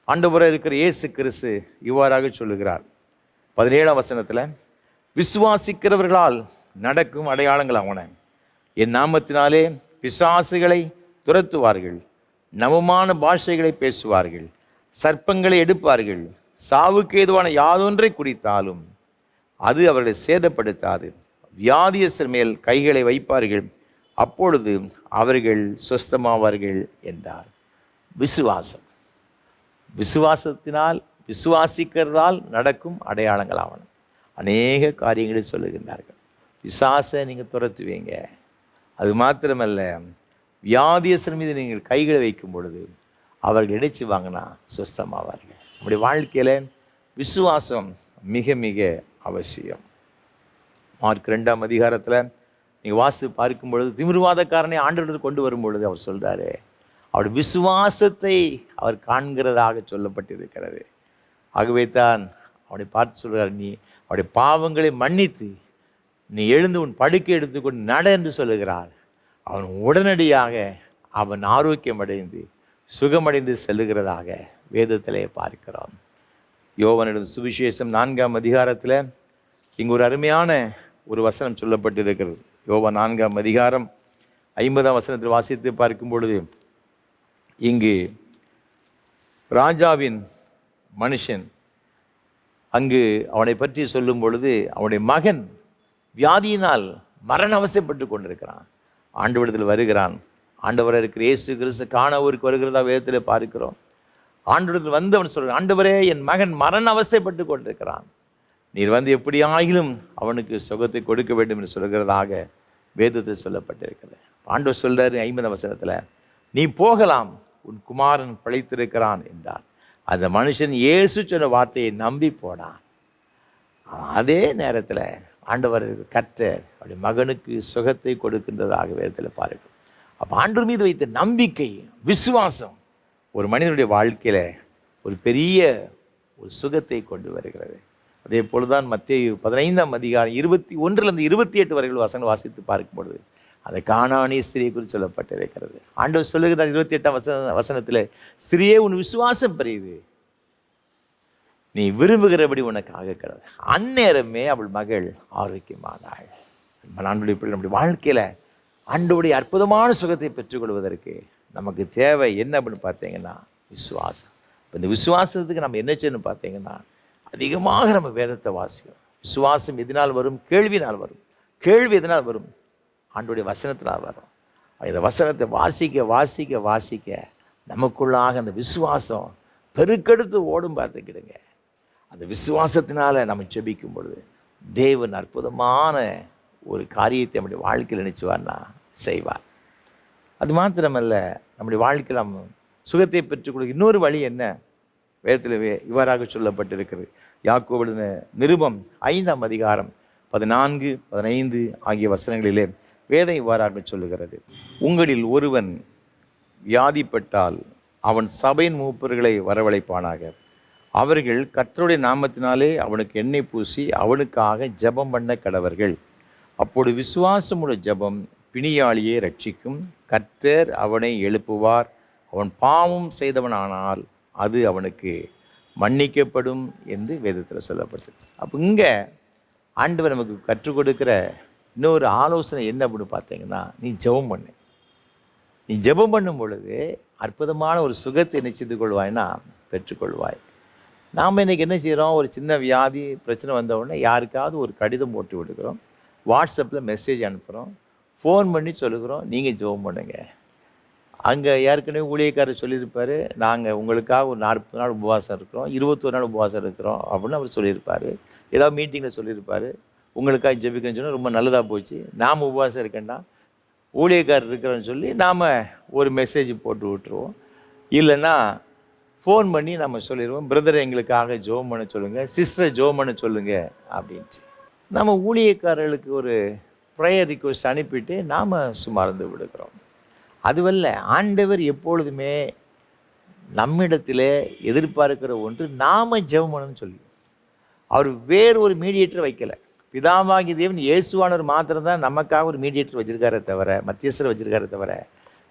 ஆண்டவராக இருக்கிற இயேசு கிறிஸ்து இவ்வாறாக சொல்லுகிறார். 17ஆம் வசனத்தில், விசுவாசிக்கிறவர்களால் நடக்கும் அடையாளங்கள் ஆவன, என் நாமத்தினாலே பிசாசுகளை துரத்துவார்கள், நவமான பாஷைகளை பேசுவார்கள், சர்ப்பங்களை எடுப்பார்கள், சாவுக்கு ஏதுவான யாதொன்றை குடித்தாலும் அது அவர்களை சேதப்படுத்தாது, வியாதியஸ்தர் மேல் கைகளை வைப்பார்கள், அப்பொழுது அவர்கள் சொஸ்தமாவார்கள் என்றார். விசுவாசம், விசுவாசத்தினால், விசுவாசிக்கிறதால் நடக்கும் அடையாளங்கள் ஆவன. அநேக காரியங்களை சொல்லுகின்றார்கள். பிசாசை நீங்கள் துரத்துவீங்க, அது மாத்திரமல்ல, வியாதியஸ்தர் மீது நீங்கள் கைகளை வைக்கும் பொழுது அவர்கள் இணைச்சி வாங்கினா சுஸ்தமாவார்கள். நம்முடைய வாழ்க்கையில் விசுவாசம் மிக மிக அவசியம். மார்க் 2ஆம் அதிகாரத்தில் நீங்கள் வாசித்து பார்க்கும் பொழுது திமிர்வாதக்காரனை ஆண்டவரிடத்தில் கொண்டு வரும் பொழுது அவர் சொல்கிறாரு, அவருடைய விசுவாசத்தை அவர் காண்கிறதாக சொல்லப்பட்டிருக்கிறது. ஆகவே தான் அவனை பார்த்து சொல்கிறார், நீ அவருடைய பாவங்களை மன்னித்து நீ எழுந்து உன் படுக்கை எடுத்துக்கொண்டு நட என்று சொல்லுகிறார். அவன் உடனடியாக அவன் ஆரோக்கியம் அடைந்து சுகமடைந்து செல்லுகிறதாக வேதத்திலே பார்க்கிறோம். யோவானின் சுவிசேஷம் 4ஆம் அதிகாரத்தில் இங்கு ஒரு அருமையான ஒரு வசனம் சொல்லப்பட்டிருக்கிறது. யோவான் 4ஆம் அதிகாரம் 50ஆம் வசனத்தில் வாசித்து பார்க்கும் பொழுது, இங்கு ராஜாவின் மனுஷன் அங்கு அவனை பற்றி சொல்லும் பொழுது, அவனுடைய மகன் வியாதியினால் மரண அவசைப்பட்டு கொண்டிருக்கிறான். ஆண்டவரிடத்தில் வருகிறான். ஆண்டவராக இருக்கிற இயேசு கிறிஸ்து காண ஊருக்கு வருகிறதா வேதத்தில் பார்க்கிறோம். ஆண்டவரிடத்தில் வந்து அவன் சொல்கிறான், ஆண்டவரே, என் மகன் மரண அவசைப்பட்டு கொண்டிருக்கிறான், நீர் வந்து எப்படியாகிலும் அவனுக்கு சுகத்தை கொடுக்க வேண்டும் என்று சொல்கிறதாக வேதத்தில் சொல்லப்பட்டிருக்கிறது. ஆண்டவர் சொல்கிறார் 50ஆம் வசனத்தில், நீ போகலாம், உன் குமாரன் பிழைத்திருக்கிறான் என்றார். அந்த மனுஷன் இயேசு சொன்ன வார்த்தையை நம்பி போனான். அதே நேரத்தில் ஆண்டவர் கர்த்தர் அவருடைய மகனுக்கு சுகத்தை கொடுக்கின்றதாக வேதத்தில் பாருங்கள். அப்போ ஆண்டவர் மீது வைத்த நம்பிக்கை, விசுவாசம் ஒரு மனிதனுடைய வாழ்க்கையில் ஒரு பெரிய ஒரு சுகத்தை கொண்டு வருகிறது. அதே போலதான் மத்தேயு 15ஆம் அதிகாரம் 21 28 வரைகள் வசனம் வாசித்து பார்க்கும் பொழுது அந்த கானானிய ஸ்திரியை குறித்து சொல்லப்பட்டிருக்கிறது. ஆண்டவர் சொல்லுகிறார் 28ஆம் வசனத்தில், ஸ்திரியே, உன் விசுவாசம் பெரியது, நீ விரும்புகிறபடி உனக்கு ஆகக்கிறது. அந்நேரமே அவள் மகள் ஆரோக்கியமானாள். ஆண்டவருடைய பிள்ளை, நம்முடைய வாழ்க்கையில் ஆண்டவருடைய அற்புதமான சுகத்தை பெற்றுக்கொள்வதற்கு நமக்கு தேவை என்ன அப்படின்னு பார்த்தீங்கன்னா விசுவாசம். இப்போ இந்த விசுவாசத்துக்கு நம்ம என்ன செய்யணும் பார்த்தீங்கன்னா, அதிகமாக நம்ம வேதத்தை வாசிக்கணும். விசுவாசம் எதனால் வரும்? கேள்வினால் வரும். கேள்வி எதனால் வரும்? ஆண்டவருடைய வசனத்தினால் வரும். இந்த வசனத்தை வாசிக்க வாசிக்க வாசிக்க நமக்குள்ளாக அந்த விசுவாசம் பெருக்கெடுத்து ஓடும் பார்த்துக்கிடுங்க. அந்த விசுவாசத்தினால் நம்ம ஜெபிக்கும் பொழுது தேவன் அற்புதமான ஒரு காரியத்தை நம்முடைய வாழ்க்கையில் நினைச்சுவார்னா செய்வார். அது மாத்திரமல்ல, நம்முடைய வாழ்க்கையில் நம்ம சுகத்தை பெற்றுக்கொள்ள இன்னொரு வழி என்ன? வேதத்தில் இவ்வாறாக சொல்லப்பட்டிருக்கிறது. யாக்கோபு எழுதின நிருபம் 5ஆம் அதிகாரம் 14, 15 ஆகிய வசனங்களிலே வேதம் இவ்வாறாக சொல்லுகிறது, உங்களில் ஒருவன் வியாதிப்பட்டால் அவன் சபையின் மூப்பர்களை வரவழைப்பானாக, அவர்கள் கர்த்தருடைய நாமத்தினாலே அவனுக்கு எண்ணெய் பூசி அவனுக்காக ஜெபம் பண்ண கடவர்கள். அப்பொழுது விசுவாசமுள்ள ஜெபம் பிணியாளியை ரட்சிக்கும். கர்த்தர் அவனை எழுப்புவார். அவன் பாவம் செய்தவனானால் அது அவனுக்கு மன்னிக்கப்படும் என்று வேதத்தில் சொல்லப்பட்டது. அப்போ இங்கே ஆண்டவர் நமக்கு கற்றுக் கொடுக்குற இன்னொரு ஆலோசனை என்ன அப்படின்னு பார்த்தீங்கன்னா, நீ ஜெபம் பண்ணு. நீ ஜெபம் பண்ணும் பொழுது அற்புதமான ஒரு சுகத்தை நிச்சயித்து கொள்வாய்னா பெற்றுக்கொள்வாய். நாம் இன்றைக்கி என்ன செய்கிறோம், ஒரு சின்ன வியாதி பிரச்சனை வந்த உடனே யாருக்காவது ஒரு கடிதம் போட்டு விடுக்கிறோம், வாட்ஸ்அப்பில் மெசேஜ் அனுப்புகிறோம், ஃபோன் பண்ணி சொல்லுகிறோம் நீங்கள் ஜெபம் பண்ணுங்க. அங்கே ஏற்கனவே ஊழியக்காரர் சொல்லியிருப்பார், நாங்கள் உங்களுக்காக ஒரு 40 நாள் உபவாசம் இருக்கிறோம், 21 நாள் உபவாசம் இருக்கிறோம் அப்படின்னு அவர் சொல்லியிருப்பார். ஏதாவது மீட்டிங்கில் சொல்லியிருப்பார், உங்களுக்காக ஜெபிக்கணும்னு சொன்னால் ரொம்ப நல்லதாக போச்சு. நாம் உபவாசம் இருக்கேன்டா, ஊழியக்காரர் இருக்கிறோன்னு சொல்லி நாம் ஒரு மெசேஜ் போட்டு விட்டுருவோம். இல்லைன்னா ஃபோன் பண்ணி நம்ம சொல்லிடுவோம், பிரதர் எங்களுக்காக ஜெபம் பண்ண சொல்லுங்கள், சிஸ்டர் ஜெபம் பண்ண சொல்லுங்கள் அப்படின்ட்டு. நம்ம ஊழியக்காரர்களுக்கு ஒரு ப்ரேயர் ரிக்வெஸ்ட் அனுப்பிட்டு நாம் சும்மா இருந்து விடுக்கிறோம். அதுவல்ல, ஆண்டவர் எப்பொழுதுமே நம்மிடத்தில் எதிர்பார்க்கிற ஒன்று நாம் ஜெபம் பண்ணணும்னு சொல்லி. அவர் வேறு ஒரு மீடியேட்டர் வைக்கலை. பிதாவாகிய தேவன் இயேசுவானவர் மாத்திரம்தான் நமக்காக ஒரு மீடியேட்டர் வச்சுருக்காரே தவிர, மத்தியஸ்தர் வச்சுருக்காரே தவிர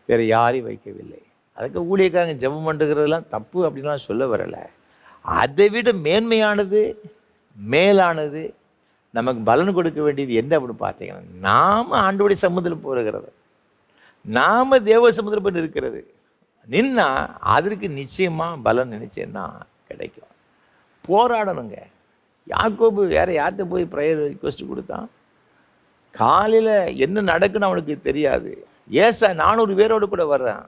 வேறு யாரையும் வைக்கவில்லை. அதுக்கு ஊழியக்காரங்க ஜெபம் பண்ணுறதுலாம் தப்பு அப்படின்லாம் சொல்ல வரலை. அதை விட மேன்மையானது, மேலானது, நமக்கு பலன் கொடுக்க வேண்டியது என்ன அப்படின்னு பார்த்தீங்கன்னா, நாம் ஆண்டோடைய சமுதிரம் போகிறது, நாம் தேவ சமுதிரம் போய் இருக்கிறது நின்னா அதற்கு நிச்சயமாக பலன் நினைச்சேன்னா கிடைக்கும். போராடணுங்க. யாக்கோபு வேறு யார்கிட்ட போய் ப்ரேயர் ரிக்வெஸ்ட் கொடுத்தான்? காலையில் என்ன நடக்குன்னு அவனுக்கு தெரியாது. ஏசா 400 பேரோடு கூட வர்றான்.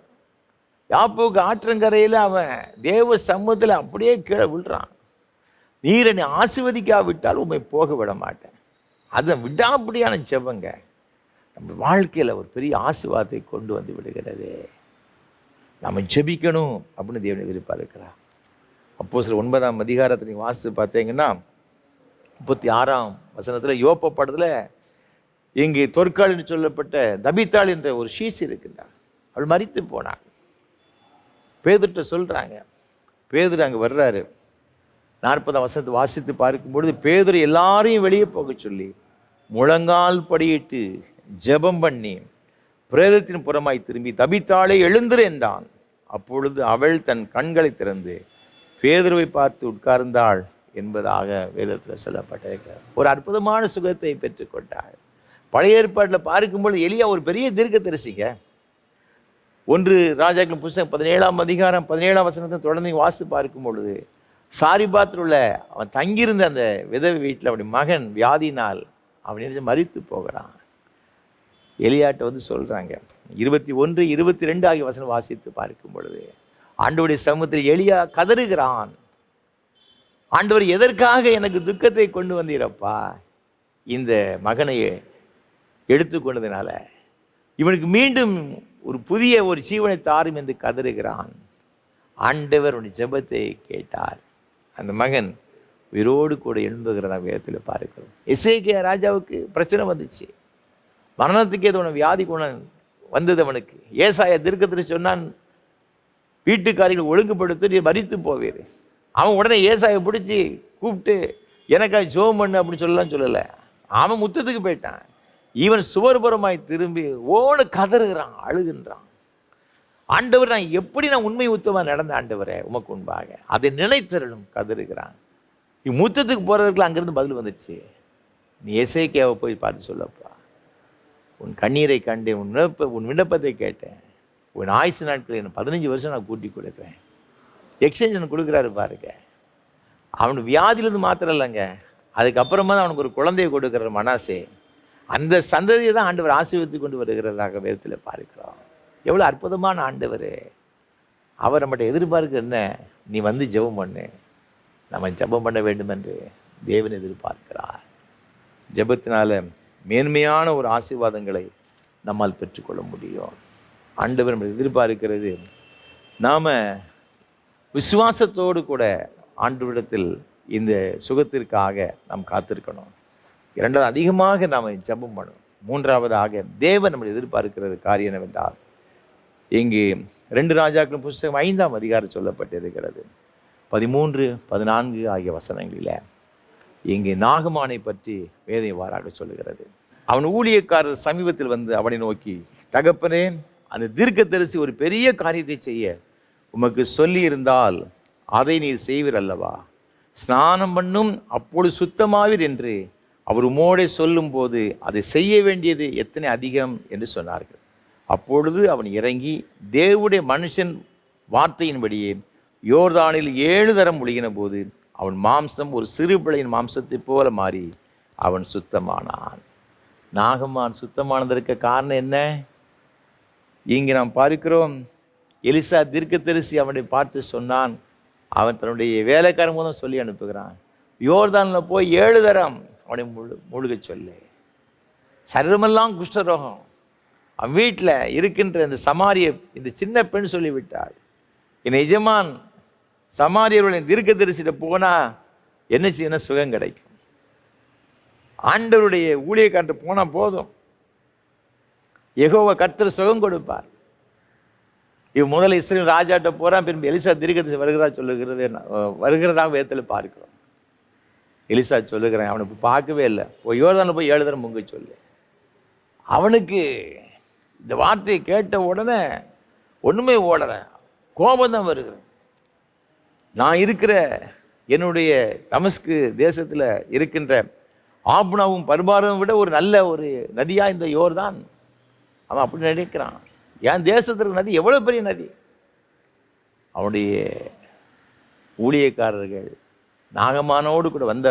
யாப்போக்கு ஆற்றங்கரையில் அவன் தேவ சமூகத்தில் அப்படியே கீழே விழுறான். நீர் என்னை ஆசீர்வதிக்காவிட்டால் உண்மை போக விட மாட்டேன். அதை விடாப்படியான ஜெபங்க நம்ம வாழ்க்கையில் ஒரு பெரிய ஆசீர்வாதத்தை கொண்டு வந்து விடுகிறது. நம்ம ஜெபிக்கணும் அப்படின்னு தேவன் எதிர்பார்க்கிறார். அப்போஸ்தலர் 9ஆம் அதிகாரத்தை நீங்கள் வாசித்து பார்த்தீங்கன்னா 36ஆம் வசனத்தில் யோப்பா படத்தில் இங்கே தொற்காலின்னு சொல்லப்பட்ட தபித்தாள் என்ற ஒரு ஷீஸ் இருக்கின்றார். அவள் மரித்து போனாள். பேதுருட்ட சொல்கிறாங்க. பேதுரு அங்கே வர்றாரு. 40ஆம் வசனத்தை வாசித்து பார்க்கும்பொழுது பேதுரு எல்லாரையும் வெளியே போக சொல்லி முழங்கால் படியிட்டு ஜெபம் பண்ணி பிரேதத்தின் புறமாய் திரும்பி தபித்தாளை எழுந்திரு என்றான். அப்பொழுது அவள் தன் கண்களை திறந்து பேதுருவை பார்த்து உட்கார்ந்தாள் என்பதாக வேதத்தில் சொல்லப்பட்டிருக்கிறார். ஒரு அற்புதமான சுகத்தை பெற்றுக்கொண்டாள். பழைய ஏற்பாட்டில் பார்க்கும்போது எலியா ஒரு பெரிய தீர்க்கதரிசிங்க. 1 ராஜாக்களின் புத்தகம் 17ஆம் அதிகாரம் 17ஆம் வசனத்தை தொடர்ந்து வாசித்து பார்க்கும் பொழுது சாரிபாத்தில் உள்ள அவன் தங்கியிருந்த அந்த விதவை வீட்டில் அவனுடைய மகன் வியாதினால் அவன் மரித்து போகிறான். எலியாட்ட வந்து சொல்கிறாங்க. 21, 22 ஆகிய வசனம் வாசித்து பார்க்கும் பொழுது ஆண்டவருடைய சமூகத்தில் எலியா கதறுகிறான். ஆண்டவர் எதற்காக எனக்கு துக்கத்தை கொண்டு வந்தீரப்பா? இந்த மகனை எடுத்துக்கொண்டதுனால இவனுக்கு மீண்டும் ஒரு புதிய ஒரு ஜீவனை தாரும் என்று கதறுகிறான். ஆண்டவர் உன் ஜெபத்தை கேட்டார். அந்த மகன் உயிரோடு கூட எழும்புகிறதா வேதத்தில் பார்க்கிறோம். எசேக்கியா ராஜாவுக்கு பிரச்சனை வந்துச்சு. மரணத்துக்கு ஏதோ வியாதி குணம் வந்தது அவனுக்கு. ஏசாயா தீர்க்கதரிசி சொன்னான், வீட்டுக்காரிகள் ஒழுங்குபடுத்தி நீ மரித்து போவீர். அவன் உடனே ஏசாயை பிடிச்சி கூப்பிட்டு எனக்காக ஜெபம் பண்ணு அப்படின்னு சொல்லலை. அவன் முத்தத்துக்கு போயிட்டான். இவன் சுவர்புறமாய் திரும்பி ஓடு கதறுகிறான், அழுகின்றான். ஆண்டவர், நான் உண்மை உத்தமாக நடந்த ஆண்டவரே உமக்கு முன்பாக அதை நினைத்தரணும் கதறுகிறான். முத்தத்துக்கு போகிறதுக்குள்ள அங்கேருந்து பதில் வந்துடுச்சு. நீ எசேக்கியாவை போய் பார்த்து சொல்லப்பா, உன் கண்ணீரை கண்டேன், உன் விண்ணப்பத்தை கேட்டேன், உன் ஆயுசு நாட்கள் என்ன 15 வருஷம் நான் கூட்டி கொடுக்குறேன். எக்ஸ்சேஞ்ச் கொடுக்குறாரு பாருங்க. அவனுக்கு வியாதியிலேருந்து மாத்திரம் இல்லைங்க, அதுக்கப்புறமா தான் அவனுக்கு ஒரு குழந்தையை கொடுக்குற மனாசே. அந்த சந்ததியை தான் ஆண்டவர் ஆசீர்வதித்து கொண்டு வருகிறதாக வேதத்தில் பார்க்கிறோம். எவ்வளோ அற்புதமான ஆண்டவர். அவர் நம்மகிட்ட எதிர்பார்க்க என்ன? நீ வந்து ஜெபம் பண்ணு. நம்ம ஜெபம் பண்ண வேண்டும் என்று தேவன் எதிர்பார்க்கிறார். ஜெபத்தினால மேன்மையான ஒரு ஆசீர்வாதங்களை நம்மால் பெற்றுக்கொள்ள முடியும். ஆண்டவர் நம்ம எதிர்பார்க்கிறது நாம் விசுவாசத்தோடு கூட ஆண்டவரிடத்தில் இந்த சுகத்திற்காக நாம் காத்திருக்கணும். 2வது, அதிகமாக நாம் ஜெபம் பண்ணணும். 3வதாக தேவன் நம்மளை எதிர்பார்க்கிறது காரியம் என்னவென்றால், இங்கு 2 ராஜாக்களின் புத்தகம் 5ஆம் அதிகாரம் சொல்லப்பட்டிருக்கிறது. 13, 14 ஆகிய வசனங்களில் இங்கே நாகமானை பற்றி வேதம் இவ்வாறாக சொல்லுகிறது. அவன் ஊழியக்காரர் சமீபத்தில் வந்து அவனை நோக்கி, தகப்பனே, அந்த தீர்க்கதரிசி ஒரு பெரிய காரியத்தை செய்ய உமக்கு சொல்லியிருந்தால் அதை நீர் செய்வீர் அல்லவா? ஸ்நானம் பண்ணும் அப்பொழுது சுத்தமாவீர் என்று அவர் உமோடே சொல்லும்போது அதை செய்ய வேண்டியது எத்தனை அதிகம் என்று சொன்னார்கள். அப்பொழுது அவன் இறங்கி தேவனுடைய மனுஷன் வார்த்தையின்படியே யோர்தானில் 7 தரம் முழுகின போது அவன் மாம்சம் ஒரு சிறு பிள்ளையின் மாம்சத்தைப் போல மாறி அவன் சுத்தமானான். நாகமான் சுத்தமானதற்கு காரணம் என்ன? இங்கே நாம் பார்க்கிறோம், எலிசா தீர்க்கதரிசி அவனை பார்த்து சொன்னான். அவன் தன்னுடைய வேலைக்காரன் மூலம் சொல்லி அனுப்புகிறான், யோர்தானில் போய் 7 தரம் அவனை முழுக சொல்லு. சரீரமெல்லாம் குஷ்டரோகம். அவன் வீட்டில் இருக்கின்ற இந்த சமாரிய இந்த சின்ன பெண் சொல்லிவிட்டாள், என் எஜமான் சமாரியர்களின் தீர்க்கதரிசிட்ட போனால் என்ன செய்யணும், சுகம் கிடைக்கும். ஆண்டவருடைய ஊழியக்காரர்கிட்ட போனால் போதும், யெகோவா கர்த்தர் சுகம் கொடுப்பார். இவன் முதல்ல இஸ்ரவேல் ராஜாட்ட போகிறான், பின்பு எலிசா தீர்க்கதரிசி வருகிறதாக வேதத்தில் பார்க்கிறோம். எலிசா சொல்லுகிறேன், அவனுக்கு பார்க்கவே இல்லை, போய் யோர்தானில் போய் 7 தரம் முங்க சொல்லு. அவனுக்கு இந்த வார்த்தையை கேட்ட உடனே ஒன்றுமே ஓடலை, கோபம் வருகிறது. நான் இருக்கிற என்னுடைய தமஸ்கு தேசத்தில் இருக்கின்ற ஆப்னாவும் பர்பாரும் விட ஒரு நல்ல ஒரு நதியாக இந்த யோர்தான். அவன் அப்படி நினைக்கிறான், என் தேசத்திற்கு நதி எவ்வளோ பெரிய நதி. அவனுடைய ஊழியக்காரர்கள் நாகமானோடு கூட வந்த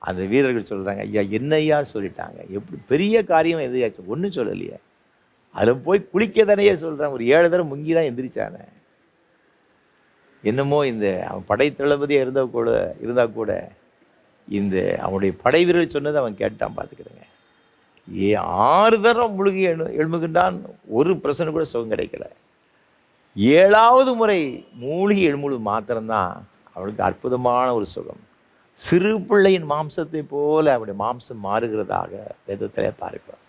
அந்த வீரர்கள் சொல்கிறாங்க, ஐயா என்னையா சொல்லிட்டாங்க, எப்படி பெரிய காரியம் எதையாச்சும் ஒன்றும் சொல்லலையே. அதில் போய் குளிக்க தானேயே சொல்கிறான், ஒரு 7 தரம் முங்கி தான் எந்திரிச்சானே. என்னமோ இந்த அவன் படை தளபதியாக இருந்தால் கூட இந்த அவனுடைய படை வீரர்கள் சொன்னதை அவன் கேட்டான். பார்த்துக்கிடுங்க, 6 தரம் முழுகி எழும்புகின்றான், ஒரு பிரச்சனை கூட சுகம் கிடைக்கல. 7வது முறை மூழ்கி எழும்புவது மாத்திரம்தான் அவனுக்கு அற்புதமான ஒரு சுகம். சிறு பிள்ளையின் மாம்சத்தை போல அவனுடைய மாம்சம் மாறுகிறதாக வேதத்தில் பார்க்கிறோம்.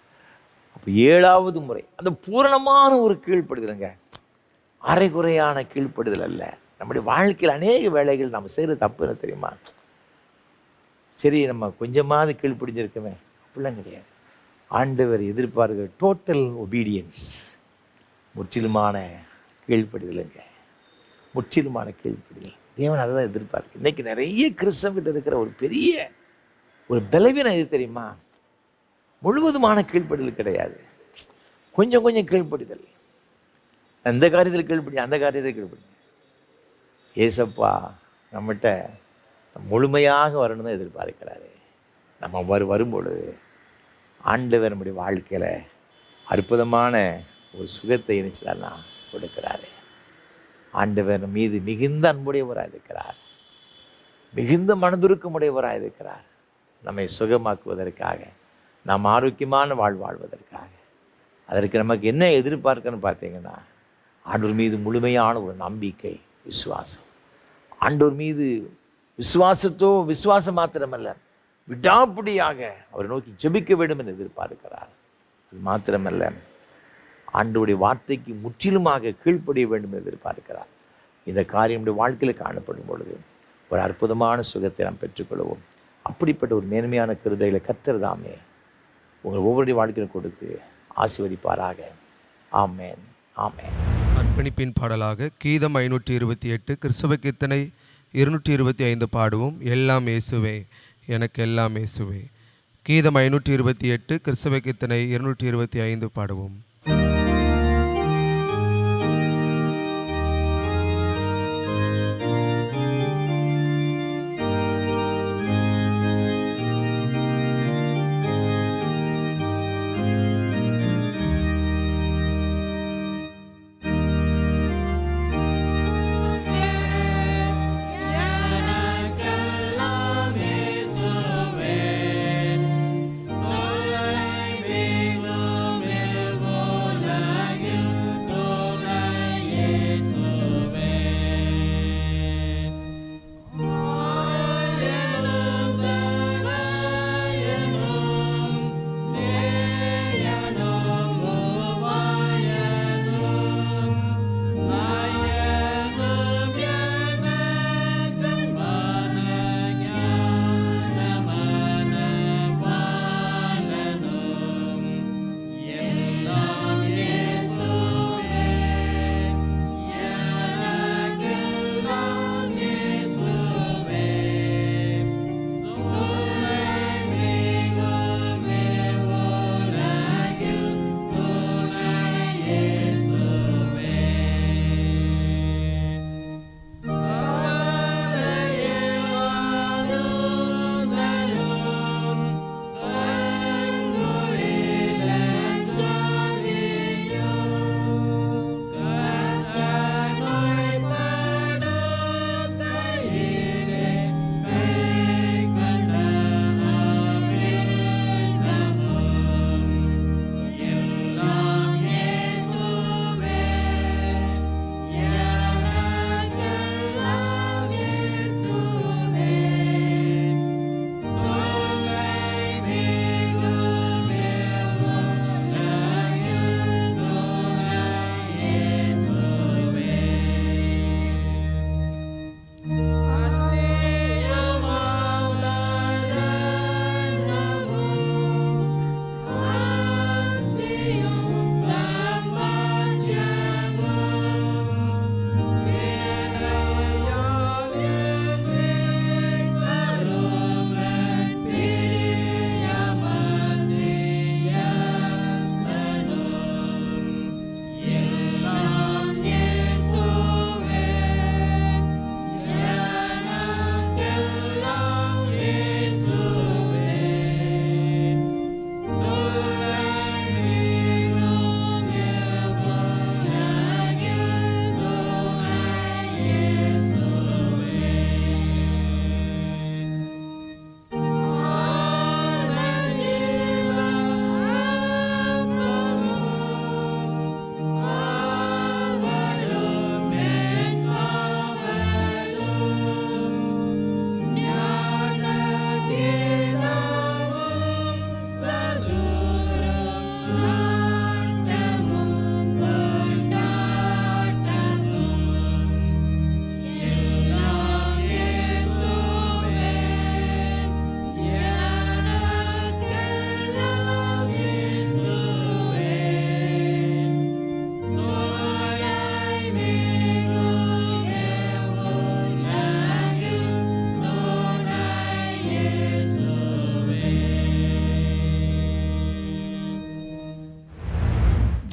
அப்போ 7வது முறை அந்த பூரணமான ஒரு கீழ்ப்படுதலுங்க, அரைகுறையான கீழ்ப்படுதல் அல்ல. நம்முடைய வாழ்க்கையில் அநேக வேலைகள் நம்ம செய்கிற தப்பு என்ன தெரியுமா? சரி, நம்ம கொஞ்சமாவது கீழ்ப்படிஞ்சிருக்கமே, அப்படிலாம் கிடையாது. ஆண்டவர் எதிர்பார்க்கிற டோட்டல் ஒபீடியன்ஸ், முற்றிலுமான கீழ்ப்படிதலுங்க, முற்றிலுமான கீழ்ப்படிதல். தேவன் அதை தான் எதிர்பார்க்கு. இன்றைக்கி நிறைய கிறிஸ்தவங்கிட்ட இருக்கிற ஒரு பெரிய ஒரு பலவீனம் எது தெரியுமா? முழுவதுமான கீழ்ப்படிதல் கிடையாது, கொஞ்சம் கொஞ்சம் கீழ்ப்படிதல். அந்த காரியத்தில் கீழ்ப்படி, அந்த காரியத்தில் கீழ்ப்படி. ஏசப்பா நம்மகிட்ட முழுமையாக வரணும் தான் எதிர்பார்க்கிறாரு. நம்ம வரும்பொழுது ஆண்டவர் நம்முடைய வாழ்க்கையில் அற்புதமான ஒரு சுகத்தை இணைச்சதானா கொடுக்கிறாரு. ஆண்டவர் மீது மிகுந்த அன்புடையவராக இருக்கிறார், மிகுந்த மனதுருக்கமுடையவராக இருக்கிறார். நம்மை சுகமாக்குவதற்காக, நாம் ஆரோக்கியமான வாழ்வதற்காக. அதற்கு நமக்கு என்ன எதிர்பார்க்கன்னு பார்த்தீங்கன்னா, ஆண்டவர் மீது முழுமையான ஒரு நம்பிக்கை, விசுவாசம். ஆண்டவர் மீது விசுவாசம் மாத்திரமல்ல, விடாப்பிடியாக அவரை நோக்கி ஜெபிக்க வேண்டும் என்று எதிர்பார்க்கிறார். அது மாத்திரமல்ல, ஆண்டவருடைய வார்த்தைக்கு முற்றிலுமாக கீழ்ப்படிய வேண்டும் என்று எதிர்பார்க்கிறார். இந்த காரியம் நம்முடைய வாழ்க்கையில் காணப்படும் பொழுது ஒரு அற்புதமான சுகத்தை நாம் பெற்றுக்கொள்வோம். அப்படிப்பட்ட ஒரு மேன்மையான கிருபைகளை கர்த்தர் தாமே உங்கள் ஒவ்வொருடைய வாழ்க்கையிலும் கொடுத்து ஆசீர்வதிப்பாராக. ஆமேன், ஆமேன்.
அர்ப்பணிப்பின் பாடலாக கீதம் 528, கிறிஸ்தவ கீர்த்தனை 225 பாடுவோம். எல்லாம் இயேசுவே, எனக்கு எல்லாம் இயேசுவே. கீதம் 528, கிறிஸ்தவ கீர்த்தனை 225 பாடுவோம்.
தொல்லை மிகும்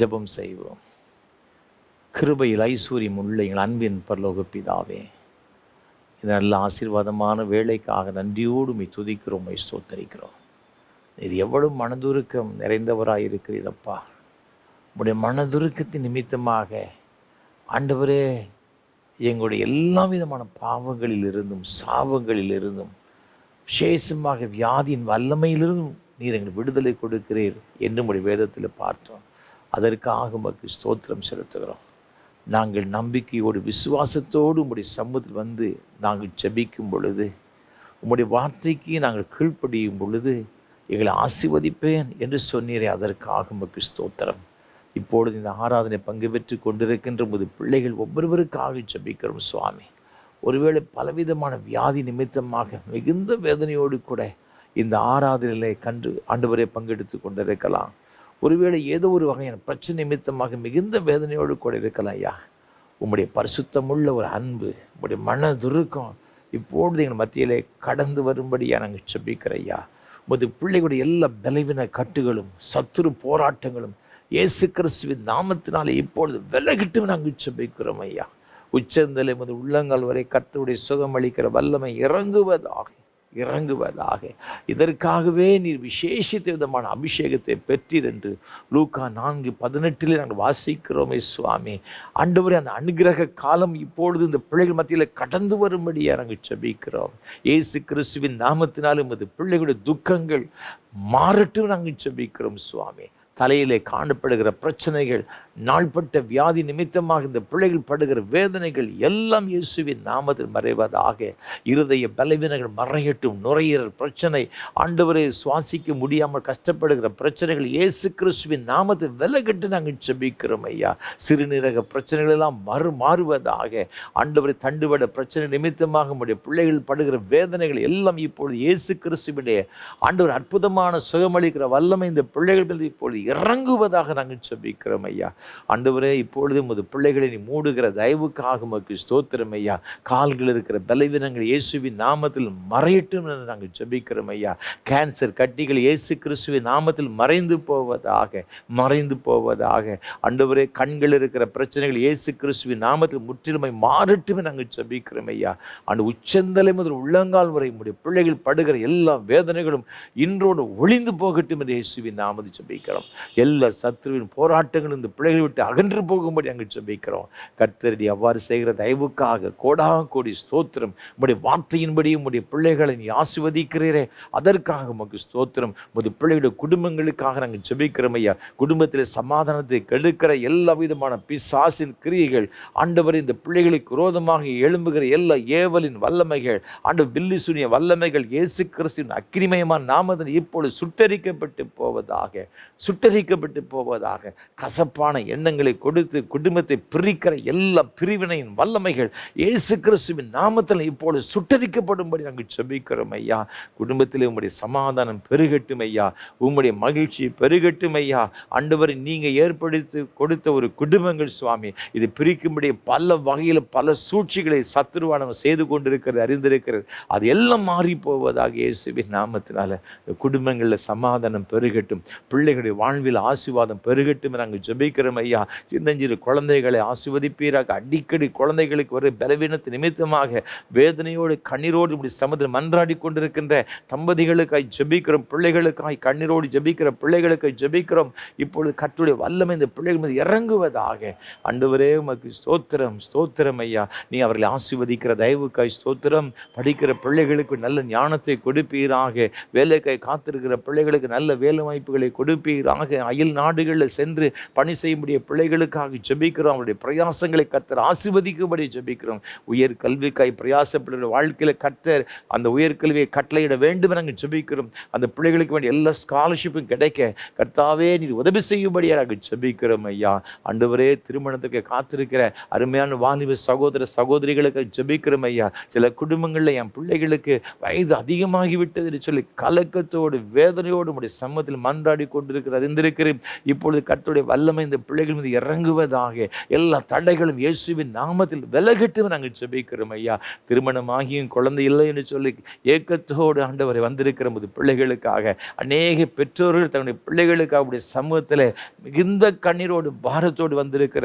ஜெபம் செய்வோம். கிருபையில் ஐஸ்வர்யம் உள்ள எங்கள் அன்பின் பரலோக பிதாவே, இந்த நல்ல ஆசீர்வாதமான வேலைக்காக நன்றியோடு உம்மை துதிக்கிறோம், உம்மை ஸ்தோத்தரிக்கிறோம். இது எவ்வளவு மனதுருக்கம் நிறைந்தவராக இருக்கிறீரப்பா. உம்முடைய மனதுருக்கத்தின் நிமித்தமாக ஆண்டவரே, எங்களுடைய எல்லா விதமான பாவங்களிலிருந்தும் சாபங்களிலிருந்தும் விசேஷமாக வியாதியின் வல்லமையிலிருந்தும் நீர் எங்களுக்கு விடுதலை கொடுக்கிறீர் என்று உடைய வேதத்தில் பார்த்தோம். அதற்காக உமக்கு ஸ்தோத்திரம் செலுத்துகிறோம். நாங்கள் நம்பிக்கையோடு விசுவாசத்தோடு உம்முடைய சமூகத்தில் வந்து நாங்கள் ஜெபிக்கும் பொழுது, உம்முடைய வார்த்தைக்கு நாங்கள் கீழ்ப்படியும் பொழுது எங்களை ஆசீர்வதிப்பேன் என்று சொன்னீரே, அதற்காக உமக்கு ஸ்தோத்திரம். இப்பொழுது இந்த ஆராதனை பங்கு பெற்று கொண்டிருக்கின்ற உமது பிள்ளைகள் ஒவ்வொருவருக்காக ஜெபிக்கிறோம் சுவாமி. ஒருவேளை பலவிதமான வியாதி நிமித்தமாக மிகுந்த வேதனையோடு கூட இந்த ஆராதனையிலே ஆண்டவரே பங்கெடுத்து கொண்டிருக்கலாம். ஒருவேளை ஏதோ ஒரு வகையான பிரச்சனை நிமித்தமாக மிகுந்த வேதனையோடு கூட இருக்கலாம். ஐயா, உம்முடைய பரிசுத்தமுள்ள ஒரு அன்பு, உம்முடைய மனதுருக்கம் இப்பொழுது எங்கள் மத்தியிலே கடந்து வரும்படியாக நாங்கள் ஜெபிக்கிற ஐயா. உமது பிள்ளைகளுடைய எல்லா பலவீன கட்டுகளும் சத்துரு போராட்டங்களும் இயேசு கிறிஸ்துவின் நாமத்தினாலே இப்பொழுது விலகிட்டு நாங்கள் ஜெபிக்கிறோம் ஐயா. உச்சந்தலை முதல் உள்ளங்கால் வரை கர்த்தருடைய சுகம் அளிக்கிற வல்லமை இறங்குவதாக. இதற்காகவே நீர் விசேஷித்த விதமான அபிஷேகத்தை பெற்றீர் என்று லூக்கா 4:18 நாங்கள் வாசிக்கிறோமே சுவாமி. ஆண்டவரே, அந்த அனுகிரக காலம் இப்பொழுது இந்த பிள்ளைகள் மத்தியில் கடந்து வரும்படியாக நாங்கள் ஜெபிக்கிறோம். இயேசு கிறிஸ்துவின் நாமத்தினாலும் உமது பிள்ளைகளுடைய துக்கங்கள் மாறட்டும் நாங்கள் ஜெபிக்கிறோம் சுவாமி. தலையிலே காணப்படுகிற பிரச்சனைகள், நாள்பட்ட வியாதி நிமித்தமாக இந்த பிள்ளைகள் படுகிற வேதனைகள் எல்லாம் இயேசுவின் நாமத்தில் மறைவதாக. இருதய பலவீனங்கள் மறையட்டும். நுரையீரல் பிரச்சனை, ஆண்டவரை சுவாசிக்க முடியாமல் கஷ்டப்படுகிற பிரச்சனைகள் இயேசு கிறிஸ்துவின் நாமத்தில் விலகிட்டு நாங்கள் ஜெபிக்கிறோம் ஐயா. சிறுநீரக பிரச்சனைகள் எல்லாம் மாறுவதாக. ஆண்டவரை தண்டுவட பிரச்சனை நிமித்தமாக நம்முடைய பிள்ளைகள் படுகிற வேதனைகள் எல்லாம் இப்பொழுது இயேசு கிறிஸ்துவினுடைய ஆண்டவர் அற்புதமான சுகமளிக்கிற வல்லமை இந்த பிள்ளைகள் மீது இப்பொழுது இறங்குவதாக நாங்கள் ஜெபிக்கிறோம் ஐயா. ஆண்டவரே, இப்பொழுது உமது பிள்ளைகளை நீ மூடுகிற தயவுக்காக உமக்கு ஸ்தோத்திரம் ஐயா. கால்கள் இருக்கிற பலவீனங்கள் இயேசுவின் நாமத்தில் மறையட்டும் என்று நாங்கள் ஜெபிக்கிறோம் ஐயா. கேன்சர் கட்டிகள் இயேசு கிறிஸ்துவின் நாமத்தில் மறைந்து போவதாக. ஆண்டவரே, கண்கள் இருக்கிற பிரச்சனைகள் இயேசு கிறிஸ்துவின் நாமத்தில் முற்றிலுமை மாறட்டும் நாங்கள் ஜெபிக்கிறோம் ஐயா. அந்த உச்சந்தலை முதல் உள்ளங்கால் வரை உம்முடைய பிள்ளைகள் படுகிற எல்லா வேதனைகளும் இன்றோடு ஒளிந்து போகட்டும் என்று இயேசுவின் நாமத்தில் ஜெபிக்கிறோம். எல்லா சத்துருவின் போராட்டங்களும் இந்த பிள்ளைகளை விட்டு அகன்று போகும்படி அங்கு ஜெபிக்கிறோம். கர்த்தரடி அவ்வாறு செய்கிற தயவுக்காக கோடி ஸ்தோத்திரம். உம்முடைய வார்த்தையின்படி உம்முடைய பிள்ளைகளை நீ ஆசீர்வதிக்கிறீரே, அதற்காக உமக்கு ஸ்தோத்திரம். உமது பிள்ளைகளுடைய குடும்பங்களுக்காக நாங்கள் ஜெபிக்கிறோம் ஐயா. குடும்பத்தில் சமாதானத்தை கெடுக்கிற எல்லா விதமான பிசாசின் கிரியைகள், ஆண்டவர் இந்த பிள்ளைகளுக்கு விரோதமாக எழும்புகிற எல்லா ஏவலின் வல்லமைகள், ஆண்டவர் பில்லி சூனிய வல்லமைகள் இயேசு கிறிஸ்துவின் அக்கினிமயமான நாமத்தில் இப்பொழுது சுட்டரிக்கப்பட்டு போவதாக. கசப்பான எண்ணங்களை கொடுத்து குடும்பத்தை பிரிக்கிற எல்லா பிரிவினையின் வல்லமைகள் இயேசு கிறிஸ்துவின் நாமத்தில் இப்பொழுது சுட்டரிக்கப்படும்படி நாங்கள் ஜெபிக்கிறோம் ஐயா. குடும்பத்தில் உம்முடைய சமாதானம் பெருகட்டும் ஐயா. உம்முடைய மகிழ்ச்சி பெருகட்டும் ஐயா. ஆண்டவரை நீங்கள் ஏற்படுத்தி கொடுத்த ஒரு குடும்பங்கள் சுவாமி, இது பிரிக்கும்படி பல வகையில் பல சூழ்ச்சிகளை சத்துருவானம் செய்து கொண்டிருக்கிறது, அறிந்திருக்கிறது. அது எல்லாம் மாறி போவதாக இயேசுவின் நாமத்தினால குடும்பங்களில் சமாதானம் பெருகட்டும். பிள்ளைகளுடைய வாழ்வில் ஆசீர்வாதம் பெருகட்டும் நாங்கள் ஜெபிக்கிறோம் ஐயா. சின்னஞ்சிறு குழந்தைகளை ஆசீர்வதிப்பீராக. அடிக்கடி குழந்தைகளுக்கு ஒரு பலவீனத்து நிமித்தமாக வேதனையோடு கண்ணீரோடு இப்படி சமுதிரம் மன்றாடி கொண்டிருக்கின்ற தம்பதிகளுக்காய் ஜெபிக்கிறோம். பிள்ளைகளுக்காய் கண்ணீரோடு ஜெபிக்கிற பிள்ளைகளுக்காய் ஜெபிக்கிறோம். இப்பொழுது கர்த்தருடைய வல்லமை இந்த பிள்ளைகள் மீது இறங்குவதாக. ஆண்டவரே, உமக்கு ஸ்தோத்திரம் ஐயா. நீ அவர்களை ஆசீர்வதிக்கிற தயவுக்காய் ஸ்தோத்திரம். படிக்கிற பிள்ளைகளுக்கு நல்ல ஞானத்தை கொடுப்பீராக. வேலைக்காய் காத்திருக்கிற பிள்ளைகளுக்கு நல்ல வேலை வாய்ப்புகளை கொடுப்பீராக. அயல் நாடுகளில் சென்று பணி செய்யக்கூடிய பிள்ளைகளுக்காக ஜெபிக்கிறோம். அவருடைய பிரயாசங்களை கர்த்தர் ஆசீர்வதிக்கும்படி ஜெபிக்கிறோம். உயர் கல்விக்காய் பிரயாசப்படுகிற வாழ்க்கையில் கர்த்தர் அந்த உயர்கல்வியை கட்டளையிட வேண்டும் நாங்கள் ஜெபிக்கிறோம். அந்த பிள்ளைகளுக்கு வேண்டிய எல்லா ஸ்காலர்ஷிப்பும் கிடைக்க கர்த்தாவே நீர் உதவி செய்யும்படியாக நாங்கள் ஜெபிக்கிறோம் ஐயா. ஆண்டவரே, திருமணத்துக்கு காத்திருக்கிற அருமையான வாலிப சகோதர சகோதரிகளுக்கு ஜெபிக்கிறோம் ஐயா. சில குடும்பங்களில் என் பிள்ளைகளுக்கு வயது அதிகமாகிவிட்டது என்று சொல்லி கலக்கத்தோடு வேதனையோடு உடைய சம்மத்தில் மன்றாடி கொண்டிருக்கிறது அறிந்திருக்கிறேன். இப்பொழுது கர்த்தருடைய வல்லமை இந்த பிள்ளைகள் மீது இறங்குவதாக, எல்லா தடைகளும் இயேசுவின் நாமத்தில் விலகட்டும் நாங்கள் ஜெபிக்கிறோம் ஐயா. திருமணமாகியும் குழந்தை இல்லை என்று சொல்லி ஏக்கத்தோடு ஆண்டவரை வந்திருக்கிற போது பிள்ளைகளுக்காக அநேக பெற்றோர்கள் தன்னுடைய பிள்ளைகளுக்கு அவருடைய சமூகத்தில் மிகுந்த கண்ணீரோடு பாரத்தோடு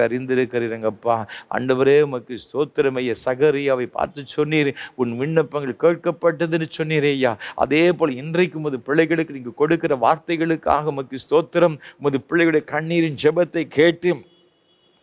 அறிந்திருக்கிறீங்கப்பா. ஆண்டவரே உமக்கு ஸ்தோத்திரம் ஐயா. சகரியாவை பார்த்து சொன்னீர், உன் விண்ணப்பங்கள் கேட்கப்பட்டதுன்னு சொன்னீரே ஐயா. அதே போல் இன்றைக்கு உமது பிள்ளைகளுக்கு நீங்கள் கொடுக்கிற வார்த்தைகளுக்காக உமக்கு ஸ்தோத்திரம். உமது பிள்ளைகளுடைய கண்ணீரின் ஜெபத்தை கேட்டு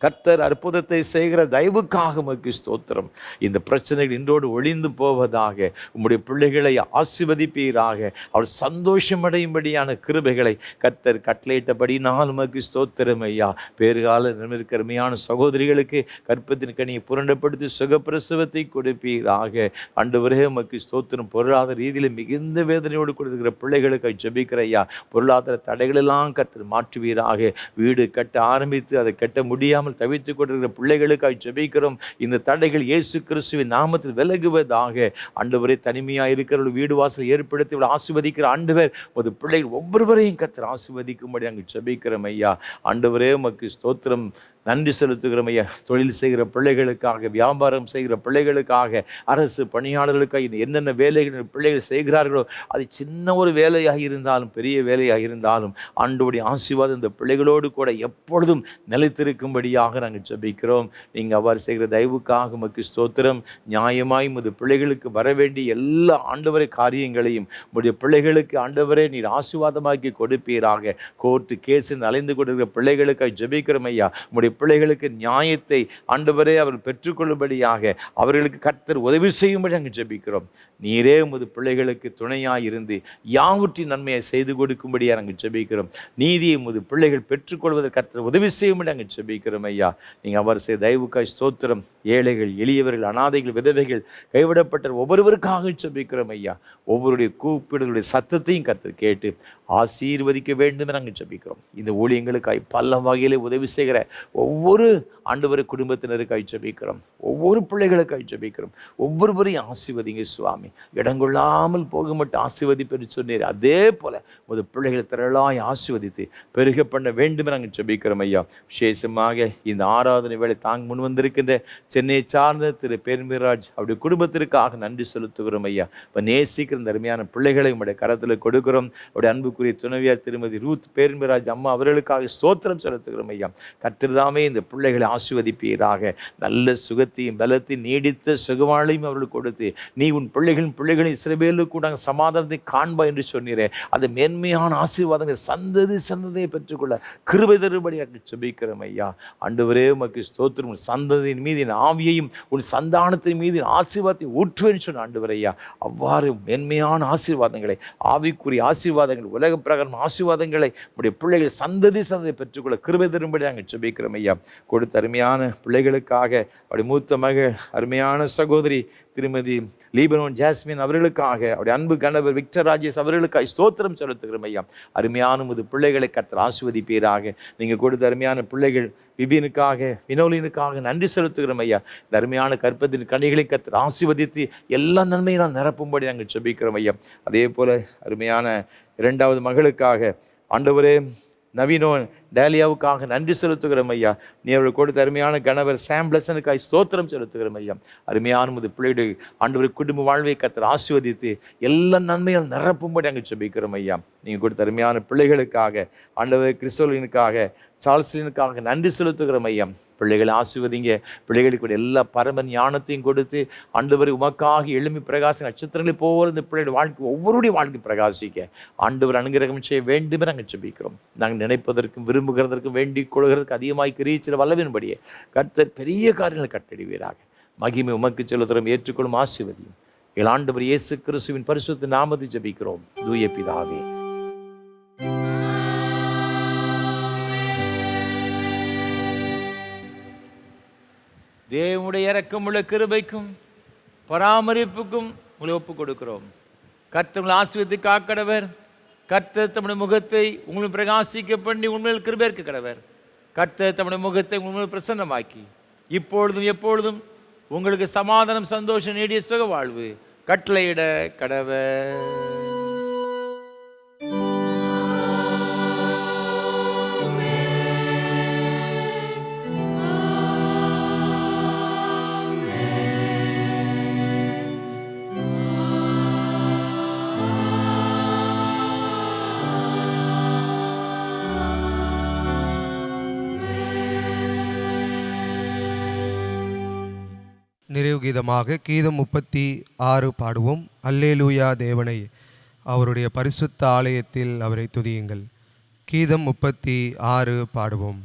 கர்த்தர் அற்புதத்தை செய்கிற தயவுக்காக உமக்கு ஸ்தோத்திரம். இந்த பிரச்சனைகள் இன்றோடு ஒளிந்து போவதாக, உம்முடைய பிள்ளைகளை ஆசீர்வதிப்பீராக, அவர் சந்தோஷமடையும்படியான கிருபைகளை கர்த்தர் கட்டளையிட்டபடி நான் உமக்கு ஸ்தோத்திரம் ஐயா. பேறுகால நிர்மிருக்கருமையான சகோதரிகளுக்கு கற்பத்தின் கனியை புரண்டப்படுத்தி சுகப்பிரசவத்தை கொடுப்பீராக. ஆண்டவரே உமக்கு ஸ்தோத்திரம். பொருளாதார ரீதியில் மிகுந்த வேதனையோடு கொடுக்கிற பிள்ளைகளுக்கு ஜெபிக்கிற ஐயா. பொருளாதார தடைகளெல்லாம் கர்த்தர் மாற்றுவீராக. வீடு கட்ட ஆரம்பித்து அதை கட்ட முடியாமல் தவித்துக் கொண்டிருக்கிற பிள்ளைகளுக்காக ஜெபிக்கிறோம். இந்த தடைகள் இயேசு கிறிஸ்துவின் நாமத்தில் விலகுவதாக. ஆண்டவரே, தனிமையாக இருக்கிறவர்கள் வீடு வாசல் ஏற்படுத்தி ஆசீர்வதிக்கிற ஆண்டவர் ஒரு பிள்ளைகள் ஒவ்வொருவரையும் கர்த்தர் ஆசீர்வதிக்கும்படி அங்கு ஜெபிக்கிறோம் ஐயா. ஆண்டவரே உமக்கு ஸ்தோத்திரம். நன்றி செலுத்துகிறோம் ஐயா. தொழில் செய்கிற பிள்ளைகளுக்காக, வியாபாரம் செய்கிற பிள்ளைகளுக்காக, அரசு பணியாளர்களுக்காக என்னென்ன வேலைகள் பிள்ளைகள் செய்கிறார்களோ அது சின்ன ஒரு வேலையாக இருந்தாலும் பெரிய வேலையாக இருந்தாலும் ஆண்டவருடைய ஆசீர்வாதம் இந்த பிள்ளைகளோடு கூட எப்பொழுதும் நிலைத்திருக்கும்படியாக நாங்கள் ஜெபிக்கிறோம். நீங்கள் அவ்வாறு செய்கிற தயவுக்காக உமக்கு ஸ்தோத்திரம். நியாயமாய் உமது பிள்ளைகளுக்கு வர வேண்டிய எல்லா ஆண்டவரை காரியங்களையும் உடைய பிள்ளைகளுக்கு ஆண்டவரே நீர் ஆசீர்வாதமாக்கி கொடுப்பீராக. கோர்ட்டு கேஸு அலைந்து கொண்டிருக்கிற பிள்ளைகளுக்காக ஜெபிக்கிறோம் ஐயா. உடைய பிள்ளைகளுக்கு நியாயத்தை ஆண்டவரே அவர்கள் பெற்றுக்கொள்ளும்படியாக அவர்களுக்கு கர்த்தர் உதவி செய்யும்படி நாங்கள் ஜெபிக்கிறோம். நீரே உமது பிள்ளைகளுக்கு துணையாக இருந்து யாவற்றின் நன்மையை செய்து கொடுக்கும்படியாக நாங்கள் ஜெபிக்கிறோம். நீதியை உமது பிள்ளைகள் பெற்றுக்கொள்வதற்கு கர்த்தர் உதவி செய்யும்படி நாங்கள் ஜெபிக்கிறோம் ஐயா. நீங்கள் அவர் செய்த தயவுக்காய் ஸ்தோத்திரம். ஏழைகள், எளியவர்கள், அனாதைகள், விதவைகள், கைவிடப்பட்ட ஒவ்வொருவருக்காக ஜெபிக்கிறோம் ஐயா. ஒவ்வொருடைய கூப்பிடுகளுடைய சத்தத்தையும் கர்த்தர் கேட்டு ஆசீர்வதிக்க வேண்டும் நாங்கள் ஜெபிக்கிறோம். இந்த ஊழியங்களுக்காய் பல வகையிலே உதவி செய்கிற ஒவ்வொரு ஆண்டவர் குடும்பத்தினருக்காய் ஜெபிக்கிறோம். ஒவ்வொரு பிள்ளைகளுக்காய் ஜெபிக்கிறோம். ஒவ்வொருவரையும் ஆசீர்வதிங்க சுவாமி. இடங்கொள்ளாமல் போக மட்டும் ஆசீர்வதிப்பென்று சொன்னீர். அதே போல ஒரு பிள்ளைகளை திரளாய் ஆசீர்வதித்து பெருக பண்ண வேண்டும் நாங்கள் ஜெபிக்கிறோம் ஐயா. விசேஷமாக இந்த ஆராதனை வேளை தாங்க முன் வந்திருக்கின்ற சென்னையை சார்ந்த திரு பேர்மிராஜ் அவருடைய குடும்பத்திற்காக நன்றி செலுத்துகிறோம் ஐயா. இப்போ நேசிக்கிற இந்த அருமையான பிள்ளைகளை உங்களுடைய கரத்தில் கொடுக்கிறோம். அவருடைய அன்புக்குரிய துணைவியார் திருமதி ரூத் பேர்மிராஜ் அம்மா அவர்களுக்காக ஸ்தோத்திரம் செலுத்துகிறோம் ஐயா. கர்த்தர்தாமே இந்த பிள்ளைகளை ஆசீர்வதிப்பீராக. நல்ல சுகத்தையும் பலத்தையும் நீடித்த சுகவாளையும் அவர்களுக்கு கொடுத்து நீ உன் பிள்ளைகளின் இஸ்ரவேலுக்கு கூட சமாதானத்தை காண்பா என்று சொன்னீரே. அது மேன்மையான ஆசீர்வாதங்கள் சந்ததியை பெற்றுக்கொள்ள கிருபை தரும்படி ஜெபிக்கிறோம் ஐயா. ஆண்டவரே உமக்கு ஸ்தோத்திரம். உன் சந்ததியின் மீது என் ஆவியையும் உன் சந்தானத்தின் மீது ஆசீர்வாதத்தை ஊற்றுவேன்னு சொன்ன ஆண்டவர் ஐயா. அவ்வாறு மேன்மையான ஆசீர்வாதங்களை, ஆவிக்குரிய ஆசீர்வாதங்கள், உலக பிரகாரம் ஆசீர்வாதங்களை உடைய பிள்ளைகள் சந்ததியை பெற்றுக்கொள்ள கிருபை தரும்படி நாங்கள் ஜெபிக்கிறோம் ஐயா. கொடுத்த அருமையான பிள்ளைகளுக்காக அவருடைய மூத்த மகள் அருமையான சகோதரி திருமதி லீபனோன் ஜாஸ்மின் அவர்களுக்காக, அவருடைய அன்பு கணவர் விக்டர் ராஜேஷ் அவர்களுக்காக ஸ்தோத்திரம் செலுத்துகிறோம் ஐயா. அருமையான முது பிள்ளைகளை கர்த்தர் ஆசீர்வதிப்பீராக. நீங்கள் கொடுத்த அருமையான பிள்ளைகள் விபினுக்காக, வினோலினுக்காக நன்றி செலுத்துகிறோம் ஐயா. இந்த அருமையான கற்பத்தின் கனிகளை கர்த்தர் ஆசீர்வதித்து எல்லா நன்மையினால் நிரப்பும்படி நாங்கள் ஜெபிக்கிறோம் ஐயா. அதே போல அருமையான இரண்டாவது மகளுக்காக ஆண்டவரே நவீனோ டேலியாவுக்காக நன்றி செலுத்துகிறோம் ஐயா. நீ அவர்கள் கொடுத்த அருமையான கணவர் சாம் பிளஸனுக்காய் ஸ்தோத்திரம் செலுத்துகிறோம் ஐயா. அருமையான முது பிள்ளைகளுடைய ஆண்டவர் குடும்ப வாழ்வை கர்த்தர் ஆசீர்வதித்து எல்லா நன்மையால் நிரப்பும்படி நாங்கள் ஜெபிக்கிறோம் ஐயா. நீங்கள் கொடுத்த அருமையான பிள்ளைகளுக்காக ஆண்டவர் கிறிஸ்தோலினுக்காக, சார்ல்ஸ்லினுக்காக நன்றி செலுத்துகிறோம் ஐயா. பிள்ளைகளை ஆசீர்வதிங்க. பிள்ளைகளுக்கு எல்லா பரம ஞானத்தையும் கொடுத்து ஆண்டவர் உமக்காக எழுமி பிரகாச நட்சத்திரங்களை போகிற இந்த பிள்ளைகளுடைய வாழ்க்கை ஒவ்வொருடைய வாழ்க்கை பிரகாசிக்க ஆண்டவர் அனுகிரகம் செய்ய வேண்டுமே நாங்கள் ஜெபிக்கிறோம். நாங்கள் நினைப்பதற்கும் விரும்புகிறதற்கும் வேண்டிக் கொள்கிறதுக்கு அதிகமாய் கிரீச்சிற வல்லவின்படியே கர்த்தர் பெரிய காரியங்களை கட்டடிவீராக. மகிமை உமக்கு செலுத்துகிறோம். ஏற்றுக்கொள்ளும் ஆசீர்வதியும் எங்கள் ஆண்டவர் இயேசு கிறிஸ்துவின் பரிசுத்த நாமத்தை ஜெபிக்கிறோம் தூய பிதாவே. தேவனுடைய இரக்கமுள்ள கிருபைக்கும் பராமரிப்புக்கும் உங்களை ஒப்புக் கொடுக்கிறோம். கர்த்தர் உங்களை ஆசீர்வதித்து காக்கடவர். கர்த்தர் தம்முடைய முகத்தை உங்களுக்கு பிரகாசிக்க பண்ணி உண்மையில் கிருபை இருக்க கடவர். கர்த்தர் தம்முடைய முகத்தை உண்மையில் பிரசன்னமாக்கி இப்பொழுதும் எப்பொழுதும் உங்களுக்கு சமாதானம், சந்தோஷம், நீடிய சுக வாழ்வு கட்டளையிட கடவர்.
நிறைவு கீதமாக கீதம் 36 பாடுவோம். அல்லேலூயா தேவனை, அவருடைய பரிசுத்த ஆலயத்தில் அவரை துதியுங்கள். கீதம் 36 பாடுவோம்.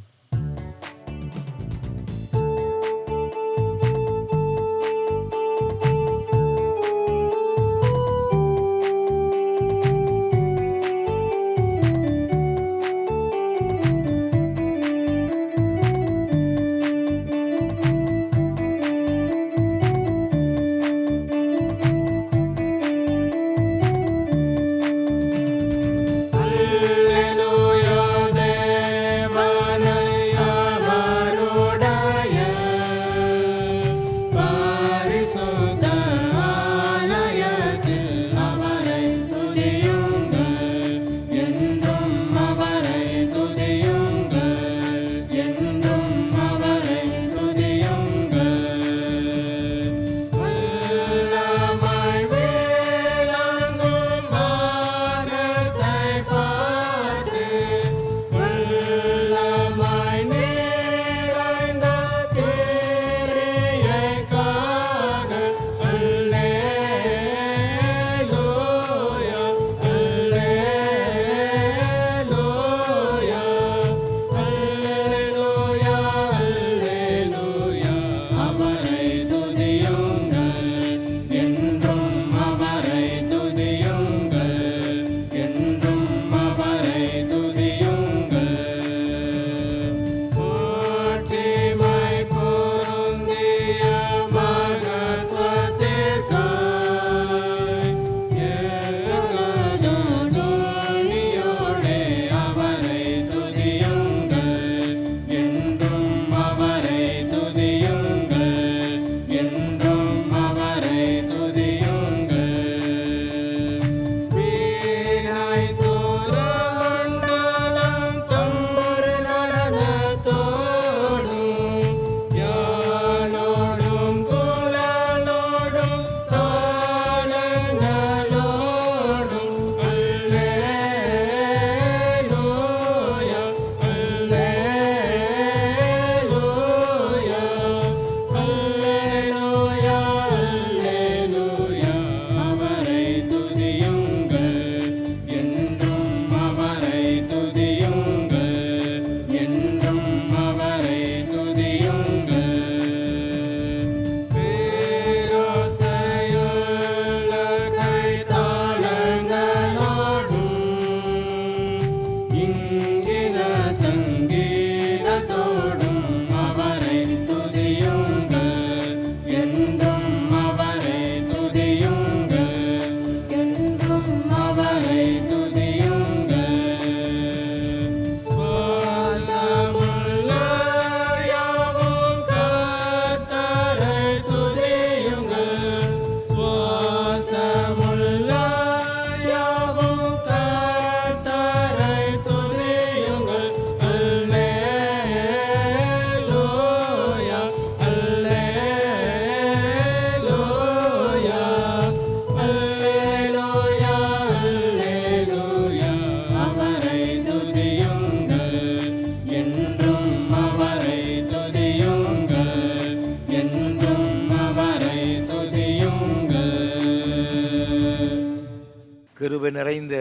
கிருபை நிறைந்த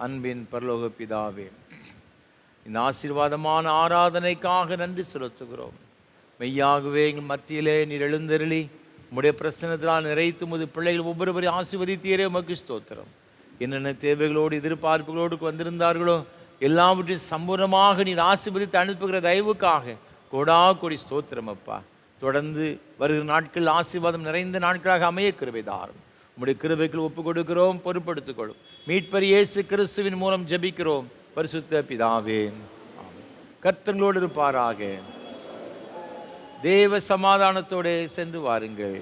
அன்பின் பரலோக பிதாவே, இந்த ஆசீர்வாதமான ஆராதனைக்காக நன்றி செலுத்துகிறோம். மெய்யாகவே எங்கள் மத்தியிலே நீர் எழுந்தருளி உம்முடைய பிரசன்னத்தினால் நிறைத்து முது பிள்ளைகள் ஒவ்வொருவரையும் ஆசீர்வதித்தீரே, உமக்கு ஸ்தோத்திரம். என்னென்ன தேவைகளோடு எதிர்பார்ப்புகளோடு வந்திருந்தார்களோ எல்லாவற்றையும் சம்பூர்ணமாக நீர் ஆசீர்வதித்து அனுப்புகிற தயவுக்காக கோடா கோடி ஸ்தோத்திரம் அப்பா. தொடர்ந்து வருகிற நாட்கள் ஆசீர்வாதம் நிறைந்த நாட்களாக அமைய கிருபை தாரும். உம்முடைய கிருபைக்குள் ஒப்புக் கொடுக்கிறோம், பொறுப்படுத்திக் கொள்ளும். மீட்பர் இயேசு கிறிஸ்துவின் மூலம் ஜெபிக்கிறோம் பரிசுத்த பிதாவே. கர்த்தங்களோடு இருப்பாராக. தேவ சமாதானத்தோடு சென்று வாருங்கள்.